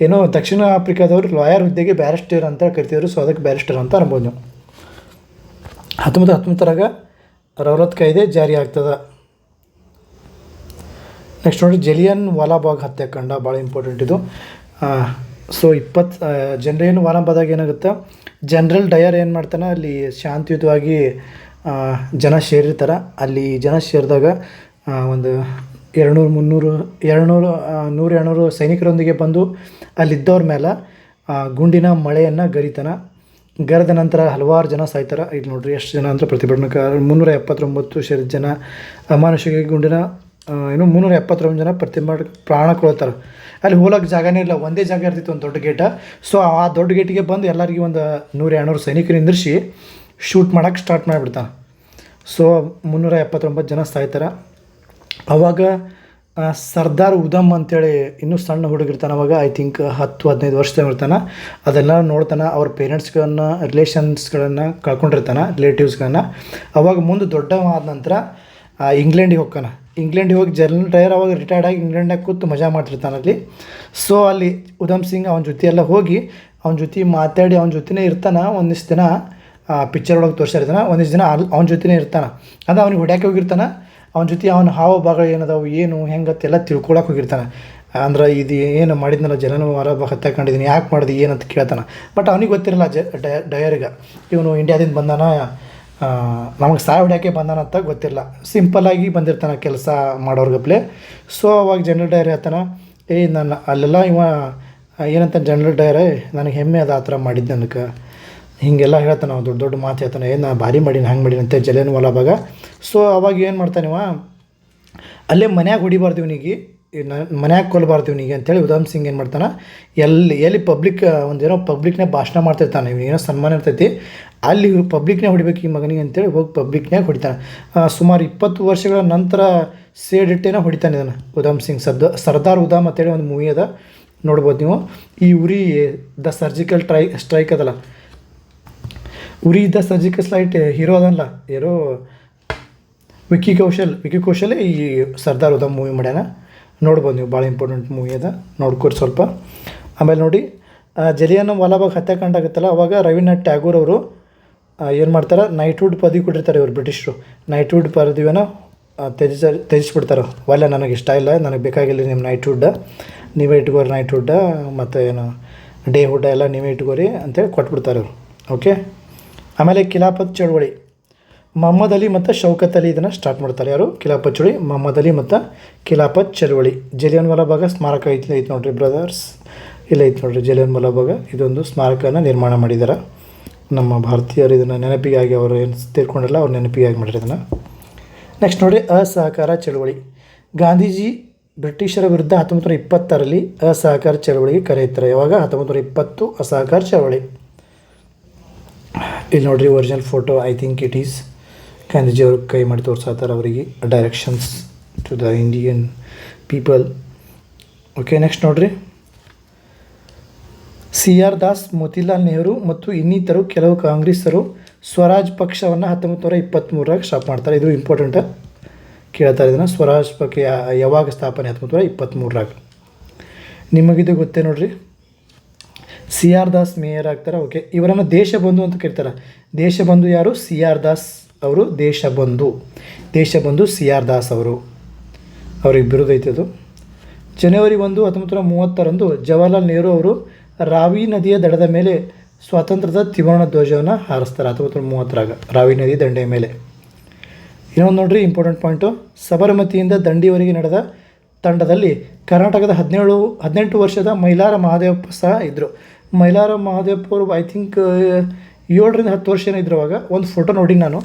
ಏನೋ ದಕ್ಷಿಣ ಆಫ್ರಿಕಾದವರು ಲಾಯರ್ ಹುದ್ದೆಗೆ ಬ್ಯಾರಿಸ್ಟರ್ ಅಂತ ಕರಿತಿದ್ರು. ಸೊ ಅದಕ್ಕೆ ಬ್ಯಾರಿಸ್ಟರ್ ಅಂತ ಅನ್ಬೋದು ನೀವು. 1919 ರೌಲತ್ ಕಾಯ್ದೆ ಜಾರಿ ಆಗ್ತದೆ. ನೆಕ್ಸ್ಟ್ ನೋಡಿ, ಜಲಿಯನ್ ವಾಲಾಬಾಗ್ ಹತ್ಯಾಕಾಂಡ, ಭಾಳ ಇಂಪಾರ್ಟೆಂಟ್ ಇದು. ಸೊ ಜಲಿಯನ್ ವಾಲಾಬಾಗ್ದಾಗ ಏನಾಗುತ್ತೆ, ಜನರಲ್ ಡಯರ್ ಏನು ಮಾಡ್ತಾನೆ, ಅಲ್ಲಿ ಶಾಂತಿಯುತವಾಗಿ ಜನ ಸೇರಿರ್ತಾರೆ. ಅಲ್ಲಿ ಜನ ಸೇರಿದಾಗ ಒಂದು 200 ಸೈನಿಕರೊಂದಿಗೆ ಬಂದು ಅಲ್ಲಿದ್ದವ್ರ ಮೇಲೆ ಗುಂಡಿನ ಮಳೆಯನ್ನು ಗರಿದ ನಂತರ ಹಲವಾರು ಜನ ಸಾಯ್ತಾರೆ. ಇಲ್ಲಿ ನೋಡ್ರಿ ಎಷ್ಟು ಜನ ಅಂದರೆ ಪ್ರತಿಭಟನಾಕಾರ 379 ಜನ ಅಮಾನುಷಿಕ ಗುಂಡಿನ 379 ಜನ ಪ್ರಾಣ ಕೊಳ್ತಾರೆ. ಅಲ್ಲಿ ಹೋಗೋಕ್ಕೆ ಜಾಗನೇ ಇಲ್ಲ, ಒಂದೇ ಜಾಗ ಇರ್ತಿತ್ತು, ಒಂದು ದೊಡ್ಡ ಗೇಟ. ಸೊ ಆ ದೊಡ್ಡ ಗೇಟಿಗೆ ಬಂದು ಎಲ್ಲರಿಗೂ ಒಂದು 100-200 ಸೈನಿಕರು ನಿಂದಿರಿಸಿ ಶೂಟ್ ಮಾಡೋಕ್ಕೆ ಸ್ಟಾರ್ಟ್ ಮಾಡಿಬಿಡ್ತಾನೆ. ಸೊ 379 ಜನ ಸಾಯ್ತಾರೆ. ಅವಾಗ ಸರ್ದಾರ್ ಉಧಮ್ ಅಂತೇಳಿ ಇನ್ನೂ ಸಣ್ಣ ಹುಡುಗಿರ್ತಾನೆ, ಅವಾಗ ಐ ಥಿಂಕ್ 10-15 ವರ್ಷದ ಇರ್ತಾನೆ. ಅದೆಲ್ಲ ನೋಡ್ತಾನೆ, ಅವ್ರ ಪೇರೆಂಟ್ಸ್ಗಳನ್ನ, ರಿಲೇಷನ್ಸ್ಗಳನ್ನು ಕಳ್ಕೊಂಡಿರ್ತಾನೆ, ರಿಲೇಟಿವ್ಸ್ಗಳನ್ನ. ಅವಾಗ ಮುಂದೆ ದೊಡ್ಡವಾದ ನಂತರ ಇಂಗ್ಲೆಂಡಿಗೆ ಹೋಗ್ತಾನೆ. ಇಂಗ್ಲೆಂಡಿಗೆ ಹೋಗಿ ಜನರಲ್ ಡಯರ್ ಅವಾಗ ರಿಟೈರ್ಡ್ ಆಗಿ ಇಂಗ್ಲೆಂಡಾಗ ಕೂತು ಮಜಾ ಮಾಡ್ತಿರ್ತಾನೆ ಅಲ್ಲಿ. ಸೊ ಅಲ್ಲಿ ಉಧಮ್ ಸಿಂಗ್ ಅವನ ಜೊತೆ ಎಲ್ಲ ಹೋಗಿ ಅವನ ಜೊತೆ ಮಾತಾಡಿ ಅವನ ಜೊತೆನೇ ಇರ್ತಾನೆ. ಒಂದಿಷ್ಟು ದಿನ ಪಿಕ್ಚರ್ ಒಳಗೆ ತೋರಿಸಿರ್ತಾನೆ, ಒಂದಿಷ್ಟು ದಿನ ಅವನ ಜೊತೆನೇ ಇರ್ತಾನೆ. ಅದು ಅವ್ನಿಗೆ ಹೊಡ್ಯಾಕೆ ಹೋಗಿರ್ತಾನೆ. ಅವನ ಜೊತೆ ಅವನ ಹಾವಭಾಗ ಏನದಾವು, ಏನು ಹೆಂಗತ್ತೆಲ್ಲ ತಿಳ್ಕೊಳಕ್ಕೆ ಹೋಗಿರ್ತಾನೆ. ಅಂದ್ರೆ ಇದು ಏನು ಮಾಡಿದ್ನಲ್ಲ, ಜನನ ವಾಲಾಬಾಗ್ ಹತ್ಯಾಕೊಂಡಿದ್ದೀನಿ, ಯಾಕೆ ಮಾಡಿದೆ ಏನಂತ ಕೇಳ್ತಾನೆ. ಬಟ್ ಅವನಿಗೆ ಗೊತ್ತಿರಲ್ಲ ಡಯರ್ಗೆ ಇವನು ಇಂಡಿಯಾದಿಂದ ಬಂದಾನ, ನಮಗೆ ಸಾಯ ಹೊಡ್ಯಾಕೆ ಬಂದಾನ ಅಂತ ಗೊತ್ತಿರಲ್ಲ. ಸಿಂಪಲ್ಲಾಗಿ ಬಂದಿರ್ತಾನೆ ಕೆಲಸ ಮಾಡೋರ್ಗಪ್ಲೆ. ಸೊ ಅವಾಗ ಜನರಲ್ ಡಯರ್ ಹೇಳ್ತಾನೆ, ನಾನು ಅಲ್ಲೆಲ್ಲ ಏನಂತ ಜನರಲ್ ಡಯರ್, ನನಗೆ ಹೆಮ್ಮೆ ಅದು ಆ ಥರ ಮಾಡಿದ್ದೆ ನನಗೆ, ಹೀಗೆಲ್ಲ ಹೇಳ್ತಾನೆ. ನಾವು ದೊಡ್ಡ ಮಾತು ಹೇಳ್ತಾನೆ, ನಾನು ಭಾರಿ ಮಾಡೀನಿ, ಹಂಗೆ ಮಾಡೀನಿ ಅಂತ ಜಲಿಯನ್ ವಾಲಾಬಾಗ್. ಸೊ ಅವಾಗ ಏನು ಮಾಡ್ತಾನೆ ಅಲ್ಲೇ ಮನ್ಯಾಗ ಹೊಡಿಬಾರ್ದು ಇವನಿಗೆ, ಮನ್ಯಾಗ ಕೊಲ್ಲಬಾರ್ದು ಇವನಿಗೆ ಅಂತೇಳಿ ಉಧಮ್ ಸಿಂಗ್ ಏನು ಮಾಡ್ತಾನೆ, ಎಲ್ಲಿ ಪಬ್ಲಿಕ್ನೇ ಭಾಷಣ ಮಾಡ್ತಿರ್ತಾನೆ, ಇವನೇನೋ ಸನ್ಮಾನ ಇರ್ತೈತಿ, ಅಲ್ಲಿ ಪಬ್ಲಿಕ್ನೇ ಹೊಡಿಬೇಕು ಈ ಮಗನಿಗೆ ಅಂತೇಳಿ ಹೋಗಿ ಪಬ್ಲಿಕ್ನಾಗ ಹೊಡಿತಾನೆ. ಸುಮಾರು 20 ವರ್ಷಗಳ ನಂತರ ಸೇಡಿಟ್ಟೇನೆ ಹೊಡಿತಾನೆ ಇದನ್ನು ಉಧಮ್ ಸಿಂಗ್. ಸರ್ದಾರ್ ಉಧಮ್ ಅಂತೇಳಿ ಒಂದು ಮೂವಿ ಅದ, ನೋಡ್ಬೋದು ನೀವು. ಈ ಉರಿ ದ ಸರ್ಜಿಕಲ್ ಸ್ಟ್ರೈಕ್ ಅದಲ್ಲ, ಉರಿ ದ ಸರ್ಜಿಕಲ್ ಸ್ಟ್ರೈಕ್ ಹೀರೋ ಅದಲ್ಲ, ಯಾರೋ ವಿಕ್ಕಿ ಕೌಶಲ್ ಈ ಸರ್ದಾರ್ ಉಧಮ್ ಮೂವಿ ಮಾಡ್ಯಾನ, ನೋಡ್ಬೋದು ನೀವು. ಭಾಳ ಇಂಪಾರ್ಟೆಂಟ್ ಮೂವಿ ಅದ, ನೋಡ್ಕೊರಿ ಸ್ವಲ್ಪ. ಆಮೇಲೆ ನೋಡಿ, ಜಲಿಯನ್ ವಾಲಾಬಾಗ್ ಹತ್ಯಾಕಾಂಡ ಆಗುತ್ತಲ್ಲ, ಅವಾಗ ರವೀಂದ್ರನಾಥ್ ಟ್ಯಾಗೋರ್ ಅವರು ಏನು ಮಾಡ್ತಾರೆ, ನೈಟ್ಹುಡ್ ಪದವಿ ಕೊಟ್ಟಿರ್ತಾರೆ ಇವರು ಬ್ರಿಟಿಷರು. ನೈಟ್ಹುಡ್ ಪದವಿಯನ್ನು ತ್ಯಜಿಸ್ಬಿಡ್ತಾರೆ. ಒಳ್ಳೆ ನನಗೆ ಇಷ್ಟ ಇಲ್ಲ, ನನಗೆ ಬೇಕಾಗಿಲ್ಲ ನಿಮ್ಮ ನೈಟ್ಹುಡ್, ನೀವೇ ಇಟ್ಕೋರಿ ನೈಟ್ಹುಡ್ಡ, ಮತ್ತು ಏನು ಡೇ ಹುಡ್ಡ ಎಲ್ಲ ನೀವೇ ಇಟ್ಕೋರಿ ಅಂತೇಳಿ ಕೊಟ್ಬಿಡ್ತಾರೆ ಇವರು. ಓಕೆ, ಆಮೇಲೆ ಖಿಲಾಫತ್ ಚಳವಳಿ, ಮೊಹಮ್ಮದ್ ಅಲಿ ಮತ್ತು ಶೌಕತ್ ಅಲಿ ಇದನ್ನು ಸ್ಟಾರ್ಟ್ ಮಾಡ್ತಾರೆ. ಯಾರು? ಖಿಲಾಫತ್ ಚಳವಳಿ, ಮೊಹಮ್ಮದ್ ಅಲಿ ಮತ್ತು ಖಿಲಾಫತ್ ಚಳವಳಿ. ಜಲಿಯನ್ ವಾಲಾಬಾಗ್ ಸ್ಮಾರಕ ಐತಿ ನೋಡ್ರಿ ಬ್ರದರ್ಸ್, ಇಲ್ಲ ಐತಿ ನೋಡ್ರಿ ಜಲಿಯನ್ ವಾಲಾಬಾಗ್. ಇದೊಂದು ಸ್ಮಾರಕನ ನಿರ್ಮಾಣ ಮಾಡಿದ್ದಾರೆ ನಮ್ಮ ಭಾರತೀಯರು, ಇದನ್ನು ನೆನಪಿಗಾಗಿ, ಅವರು ಏನು ತೀರ್ಕೊಂಡಲ್ಲ ಅವ್ರು ನೆನಪಿಗಾಗಿ ಮಾಡಿರಿ ಇದನ್ನು. ನೆಕ್ಸ್ಟ್ ನೋಡಿ, ಅಸಹಕಾರ ಚಳವಳಿ. ಗಾಂಧೀಜಿ ಬ್ರಿಟಿಷರ ವಿರುದ್ಧ 1920ರಲ್ಲಿ ಅಸಹಕಾರ ಚಳವಳಿಗೆ ಕರೆಯುತ್ತಾರೆ. ಯಾವಾಗ? 1920 ಅಸಹಕಾರ ಚಳವಳಿ. ಇಲ್ಲಿ ನೋಡ್ರಿ original photo, I think it is ಗಾಂಧೀಜಿಯವರು ಕೈ ಮಾಡಿ ತೋರಿಸ್ತಾರೆ ಅವರಿಗೆ directions to the Indian people. Okay, next ನೋಡ್ರಿ, CR ದಾಸ್, ಮೋತಿಲಾಲ್ ನೆಹರು ಮತ್ತು ಇನ್ನಿತರು ಕೆಲವು ಕಾಂಗ್ರೆಸ್ಸರು ಸ್ವರಾಜ್ ಪಕ್ಷವನ್ನು 1923 ಸ್ಟಾಪ್ ಮಾಡ್ತಾರೆ. ಇದು ಇಂಪಾರ್ಟೆಂಟ್ ಕೇಳ್ತಾರೆ ಇದನ್ನು. ಸ್ವರಾಜ್ ಪಕ್ಷ ಯಾವಾಗ ಸ್ಥಾಪನೆ? 1923. ನಿಮಗಿದು ಗೊತ್ತೇ ನೋಡ್ರಿ. CR ದಾಸ್ ಮೇಯರ್ ಆಗ್ತಾರೆ. ಓಕೆ, ಇವರನ್ನು ದೇಶಬಂಧು ಅಂತ ಕರೀತಾರೆ. ದೇಶಬಂಧು ಯಾರು? CR ದಾಸ್ ಅವರು ದೇಶಬಂಧು ಸಿ ಆರ್ ದಾಸ್ ಅವರು, ಅವ್ರಿಗೆ ಬಿರುದು ಐತೆ ಅದು. ಜನವರಿ 1, 1930ರಂದು ಜವಾಹರ್ಲಾಲ್ ನೆಹರು ಅವರು ರಾವಿ ನದಿಯ ದಡದ ಮೇಲೆ ಸ್ವಾತಂತ್ರ್ಯದ ತ್ರಿವರ್ಣ ಧ್ವಜವನ್ನು ಹಾರಿಸ್ತಾರೆ 1930ರಾಗ ರಾವಿ ನದಿ ದಂಡೆಯ ಮೇಲೆ. ಇನ್ನೊಂದು ನೋಡ್ರಿ ಇಂಪಾರ್ಟೆಂಟ್ ಪಾಯಿಂಟು, ಸಬರಮತಿಯಿಂದ ದಂಡಿವರೆಗೆ ನಡೆದ ತಂಡದಲ್ಲಿ ಕರ್ನಾಟಕದ 18 ವರ್ಷದ ಮೈಲಾರ ಮಹಾದೇವಪ್ಪ ಸಹ ಇದ್ದರು. ಮೈಲಾರ ಮಹಾದೇವಪ್ಪ ಅವರು ಐ ಥಿಂಕ್ 7ರಿಂದ 10 ವರ್ಷ ಇದ್ರು. ಅವಾಗ ಒಂದು ಫೋಟೋ ನೋಡಿ ನಾನು,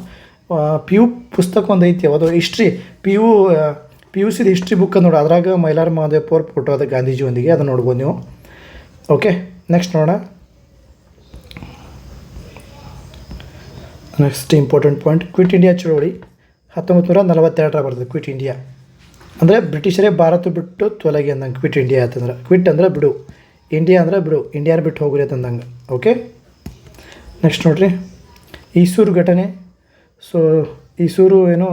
ಪಿ ಯು ಪುಸ್ತಕ ಒಂದು ಐತಿ, ಅದು ಹಿಸ್ಟ್ರಿ ಪಿ ಯು ಸಿದು ಹಿಸ್ಟ್ರಿ ಬುಕ್ ನೋಡಿ, ಅದ್ರಾಗ ಮೈಲಾರ ಮಹಾದೇವಪ್ಪ ಅವ್ರ ಫೋಟೋ ಅದ ಗಾಂಧೀಜಿಯೊಂದಿಗೆ, ಅದನ್ನು ನೋಡ್ಬೋದು ನೀವು. ಓಕೆ, ನೆಕ್ಸ್ಟ್ ನೋಡೋಣ. Next important point, quit India ಚಳವಳಿ 1942 ಬರ್ತದೆ. ಕ್ವಿಟ್ ಇಂಡಿಯಾ ಅಂದರೆ ಬ್ರಿಟಿಷರೇ ಭಾರತ ಬಿಟ್ಟು ತೊಲಗಿ ಅಂದಂಗೆ ಕ್ವಿಟ್ ಇಂಡಿಯಾ ಅಂತಂದ್ರೆ, ಕ್ವಿಟ್ ಅಂದರೆ ಬಿಡು, ಇಂಡಿಯಾ ಅಂದರೆ ಬಿಡು, ಇಂಡಿಯಾನ ಬಿಟ್ಟು ಹೋಗ್ರಿ ಅಂತಂದಂಗೆ. ಓಕೆ, ನೆಕ್ಸ್ಟ್ ನೋಡಿರಿ, ಈಸೂರು ಘಟನೆ. ಸೊ ಈಸೂರು ಏನು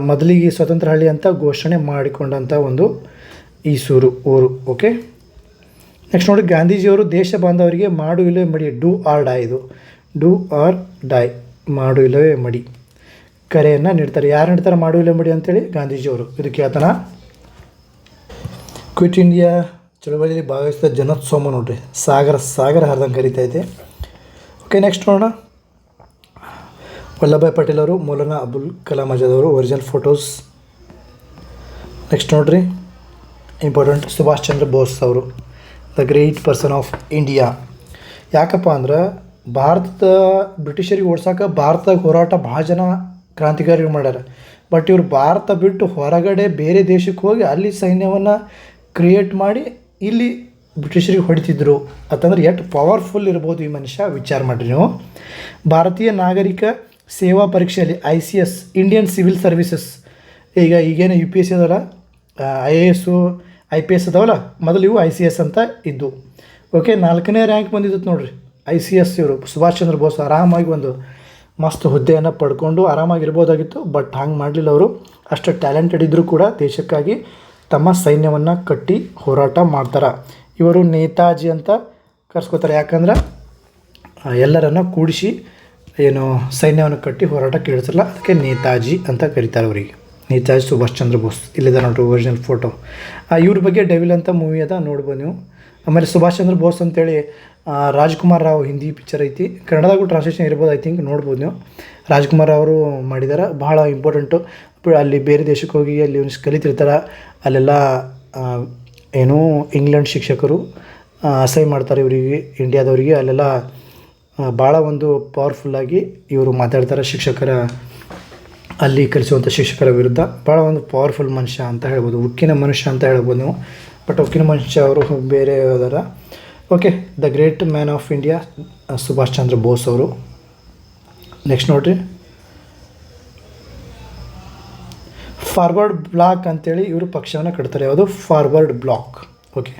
ಮೊದಲಿಗೆ ಸ್ವತಂತ್ರ ಹಳ್ಳಿ ಅಂತ ಘೋಷಣೆ ಮಾಡಿಕೊಂಡಂಥ ಒಂದು ಈಸೂರು ಊರು. ಓಕೆ, ನೆಕ್ಸ್ಟ್ ನೋಡಿ, ಗಾಂಧೀಜಿಯವರು ದೇಶ ಬಾಂಧವರಿಗೆ ಮಾಡು ಇಲ್ಲವೇ ಮಡಿ, ಡೂ ಆರ್ ಡೈ, ಇದು ಡೂ ಆರ್ ಡೈ, ಮಾಡು ಇಲ್ಲವೇ ಮಡಿ ಕರೆಯನ್ನು ನೀಡ್ತಾರೆ. ಯಾರು ನೀಡ್ತಾರೆ ಮಾಡು ಇಲ್ಲವೇ ಮಡಿ ಅಂತೇಳಿ? ಗಾಂಧೀಜಿಯವರು. ಇದು ಕೇಳ್ತಾನ. ಕ್ವಿಟ್ ಇಂಡಿಯಾ ಚಳವಳಿಯಲ್ಲಿ ಭಾಗವಹಿಸಿದ ಜನೋತ್ಸವ ನೋಡ್ರಿ, ಸಾಗರ ಹರಿದಂಗೆ ಕರೀತೈತೆ. ಓಕೆ, ನೆಕ್ಸ್ಟ್ ನೋಡೋಣ. ವಲ್ಲಭಾಯ್ ಪಟೇಲ್ ಅವರು, ಮೌಲಾನಾ ಅಬುಲ್ ಕಲಾಂ ಆಜಾದ್ ಅವರು, ಒರಿಜಿನಲ್ ಫೋಟೋಸ್. ನೆಕ್ಸ್ಟ್ ನೋಡ್ರಿ ಇಂಪಾರ್ಟೆಂಟ್, ಸುಭಾಷ್ ಚಂದ್ರ ಬೋಸ್ ಅವರು, the great person of India. ಯಾಕಪ್ಪ ಅಂದ್ರೆ ಬ್ರಿಟಿಷರಿಗೆ ಓಡ್ಸೋಕೆ ಭಾರತದಾಗ ಹೋರಾಟ ಭಾಳ ಜನ ಕ್ರಾಂತಿಕಾರಿಗಳು ಮಾಡ್ಯಾರ. ಬಟ್ ಇವರು ಭಾರತ ಬಿಟ್ಟು ಹೊರಗಡೆ ಬೇರೆ ದೇಶಕ್ಕೆ ಹೋಗಿ ಅಲ್ಲಿ ಸೈನ್ಯವನ್ನು ಕ್ರಿಯೇಟ್ ಮಾಡಿ ಇಲ್ಲಿ ಬ್ರಿಟಿಷರಿಗೆ ಹೊಡಿತಿದ್ರು ಅಂತಂದ್ರೆ ಎಷ್ಟು ಪವರ್ಫುಲ್ ಇರ್ಬೋದು ಈ ಮನುಷ್ಯ, ವಿಚಾರ ಮಾಡಿರಿ ನೀವು. ಭಾರತೀಯ ನಾಗರಿಕ ಸೇವಾ ಪರೀಕ್ಷೆಯಲ್ಲಿ ICS, ಇಂಡಿಯನ್ ಸಿವಿಲ್ ಸರ್ವಿಸಸ್, ಈಗೇನು UPSC ಅದಲ್ಲ, IAS IPS ಅದಾವಲ್ಲ, ಮೊದಲು ಇವು ICS ಅಂತ ಇದ್ದು. ಓಕೆ, 4ನೇ ರ್ಯಾಂಕ್ ಬಂದಿದ್ದು ನೋಡಿರಿ ICS. ಇವರು ಸುಭಾಷ್ ಚಂದ್ರ ಬೋಸ್ ಆರಾಮಾಗಿ ಒಂದು ಮಸ್ತ್ ಹುದ್ದೆಯನ್ನು ಪಡ್ಕೊಂಡು ಆರಾಮಾಗಿರ್ಬೋದಾಗಿತ್ತು. ಬಟ್ ಹಂಗೆ ಮಾಡಲಿಲ್ಲ. ಅವರು ಅಷ್ಟು ಟ್ಯಾಲೆಂಟೆಡ್ ಇದ್ದರೂ ಕೂಡ ದೇಶಕ್ಕಾಗಿ ತಮ್ಮ ಸೈನ್ಯವನ್ನು ಕಟ್ಟಿ ಹೋರಾಟ ಮಾಡ್ತಾರೆ. ಇವರು ನೇತಾಜಿ ಅಂತ ಕರೆಸ್ಕೋತಾರೆ. ಯಾಕಂದ್ರೆ ಎಲ್ಲರನ್ನು ಕೂಡಿಸಿ ಏನು ಸೈನ್ಯವನ್ನು ಕಟ್ಟಿ ಹೋರಾಟಕ್ಕೆ ಇಳಿಸಲ್ಲ, ಅದಕ್ಕೆ ನೇತಾಜಿ ಅಂತ ಕರೀತಾರೆ ಅವರಿಗೆ. ನೇತಾಜಿ ಸುಭಾಷ್ ಚಂದ್ರ ಬೋಸ್. ಇಲ್ಲಿದೆ ನೋಡ್ರಿ ಒರಿಜಿನಲ್ ಫೋಟೋ. ಇವ್ರ ಬಗ್ಗೆ ಡೆವಿಲ್ ಅಂತ ಮೂವಿ ಅದ, ನೋಡ್ಬೋದು ನೀವು. ಆಮೇಲೆ ಸುಭಾಷ್ ಚಂದ್ರ ಬೋಸ್ ಅಂತೇಳಿ ರಾಜ್ಕುಮಾರ್ ರಾವ್ ಹಿಂದಿ ಪಿಕ್ಚರ್ ಐತಿ, ಕನ್ನಡದಾಗೂ ಟ್ರಾನ್ಸ್ಲೇಷನ್ ಇರ್ಬೋದು, ಐ ಥಿಂಕ್ ನೋಡ್ಬೋದು ನೀವು. ರಾಜ್ಕುಮಾರ್ ಅವರು ಮಾಡಿದ್ದಾರೆ, ಭಾಳ ಇಂಪಾರ್ಟೆಂಟು. ಅಲ್ಲಿ ಬೇರೆ ದೇಶಕ್ಕೆ ಹೋಗಿ ಅಲ್ಲಿ ಕಲಿತಿರ್ತಾರೆ, ಅಲ್ಲೆಲ್ಲ ಏನೋ ಇಂಗ್ಲೆಂಡ್ ಶಿಕ್ಷಕರು ಅಸಹ್ಯ ಮಾಡ್ತಾರೆ ಇವರಿಗೆ, ಇಂಡಿಯಾದವರಿಗೆ. ಅಲ್ಲೆಲ್ಲ ಭಾಳ ಒಂದು ಪವರ್ಫುಲ್ಲಾಗಿ ಇವರು ಮಾತಾಡ್ತಾರೆ ಶಿಕ್ಷಕರ, ಅಲ್ಲಿ ಕಲಿಸುವಂಥ ಶಿಕ್ಷಕರ ವಿರುದ್ಧ. ಭಾಳ ಒಂದು ಪವರ್ಫುಲ್ ಮನುಷ್ಯ ಅಂತ ಹೇಳ್ಬೋದು, ಉಕ್ಕಿನ ಮನುಷ್ಯ ಅಂತ ಹೇಳ್ಬೋದು ನೀವು. ಬಟ್ ಉಕ್ಕಿನ ಮನುಷ್ಯ ಅವರು ಬೇರೆ ಅದರ. Okay, the great man of India Subhash Chandra Bose ಅವರು. ನೆಕ್ಸ್ಟ್ ನೋಡಿರಿ, ಫಾರ್ವರ್ಡ್ ಬ್ಲಾಕ್ ಅಂತೇಳಿ ಇವರು ಪಕ್ಷವನ್ನು ಕಟ್ತಾರೆ. ಯಾವುದು? Forward block. ಓಕೆ,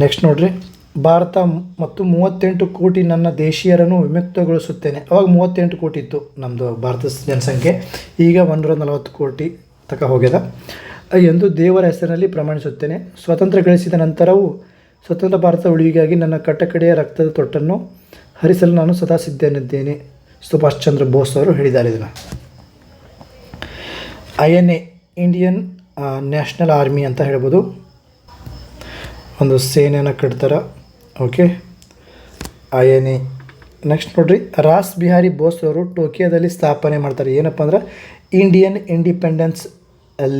ನೆಕ್ಸ್ಟ್ ನೋಡಿರಿ, ಭಾರತ ಮತ್ತು 38 ಕೋಟಿ ನನ್ನ ದೇಶೀಯರನ್ನು ವಿಮುಕ್ತಗೊಳಿಸುತ್ತೇನೆ. ಅವಾಗ 38 ಕೋಟಿ ಇತ್ತು ನಮ್ಮದು ಭಾರತದ ಜನಸಂಖ್ಯೆ, ಈಗ 140 ಕೋಟಿ ತನಕ ಹೋಗ್ಯದ ಎಂದು ದೇವರ ಹೆಸರಿನಲ್ಲಿ ಪ್ರಮಾಣಿಸುತ್ತೇನೆ. ಸ್ವಾತಂತ್ರ್ಯ ಗಳಿಸಿದ ನಂತರವೂ ಸ್ವತಂತ್ರ ಭಾರತ ಉಳಿವಿಗಾಗಿ ನನ್ನ ಕಟ್ಟಕಡೆಯ ರಕ್ತದ ತೊಟ್ಟನ್ನು ಹರಿಸಲು ನಾನು ಸದಾ ಸಿದ್ಧನಿದ್ದೇನೆ. ಸುಭಾಷ್ ಚಂದ್ರ ಬೋಸ್ ಅವರು ಹೇಳಿದ್ದಾರೆ ಇದನ್ನು. INA, ಇಂಡಿಯನ್ ನ್ಯಾಷನಲ್ ಆರ್ಮಿ ಅಂತ ಹೇಳ್ಬೋದು, ಒಂದು ಸೇನೆಯನ್ನು ಕಟ್ತಾರೆ. Okay, INA. ನೆಕ್ಸ್ಟ್ ನೋಡಿರಿ, ರಾಸ್ ಬಿಹಾರಿ ಬೋಸ್ ಅವರು ಟೋಕಿಯೋದಲ್ಲಿ ಸ್ಥಾಪನೆ ಮಾಡ್ತಾರೆ. ಏನಪ್ಪ ಅಂದ್ರೆ ಇಂಡಿಯನ್ ಇಂಡಿಪೆಂಡೆನ್ಸ್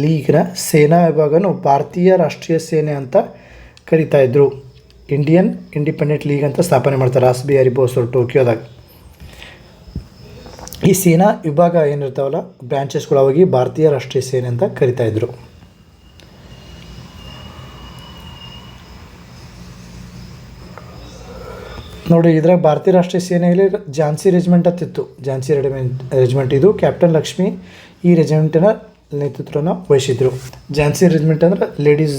ಲೀಗ್ನ ಸೇನಾ ವಿಭಾಗನು ಭಾರತೀಯ ರಾಷ್ಟ್ರೀಯ ಸೇನೆ ಅಂತ ಕರಿತಾಯಿದ್ರು. ಇಂಡಿಯನ್ ಇಂಡಿಪೆಂಡೆಂಟ್ ಲೀಗ್ ಅಂತ ಸ್ಥಾಪನೆ ಮಾಡ್ತಾರೆ ರಾಸ್ ಬಿಹಾರಿ ಬೋಸ್ ಅವರು ಟೋಕಿಯೋದಾಗ. ಈ ಸೇನಾ ವಿಭಾಗ ಏನಿರ್ತಾವಲ್ಲ, ಬ್ರಾಂಚಸ್ಗಳು, ಅವಾಗಿ ಭಾರತೀಯ ರಾಷ್ಟ್ರೀಯ ಸೇನೆ ಅಂತ ಕರಿತಾಯಿದ್ರು. ನೋಡಿ, ಇದ್ರಾಗ ಭಾರತೀಯ ರಾಷ್ಟ್ರೀಯ ಸೇನೆಯಲ್ಲಿ ಝಾನ್ಸಿ ರೆಜಿಮೆಂಟ್ ಅಂತಿತ್ತು. ಝಾನ್ಸಿ ರೆಜಿಮೆಂಟ್ ಇದು ಕ್ಯಾಪ್ಟನ್ ಲಕ್ಷ್ಮಿ ಈ ರೆಜಿಮೆಂಟಿನ ನೇತೃತ್ವನ ವಹಿಸಿದ್ರು. ಝಾನ್ಸಿ ರೆಜಿಮೆಂಟ್ ಅಂದ್ರೆ ಲೇಡೀಸ್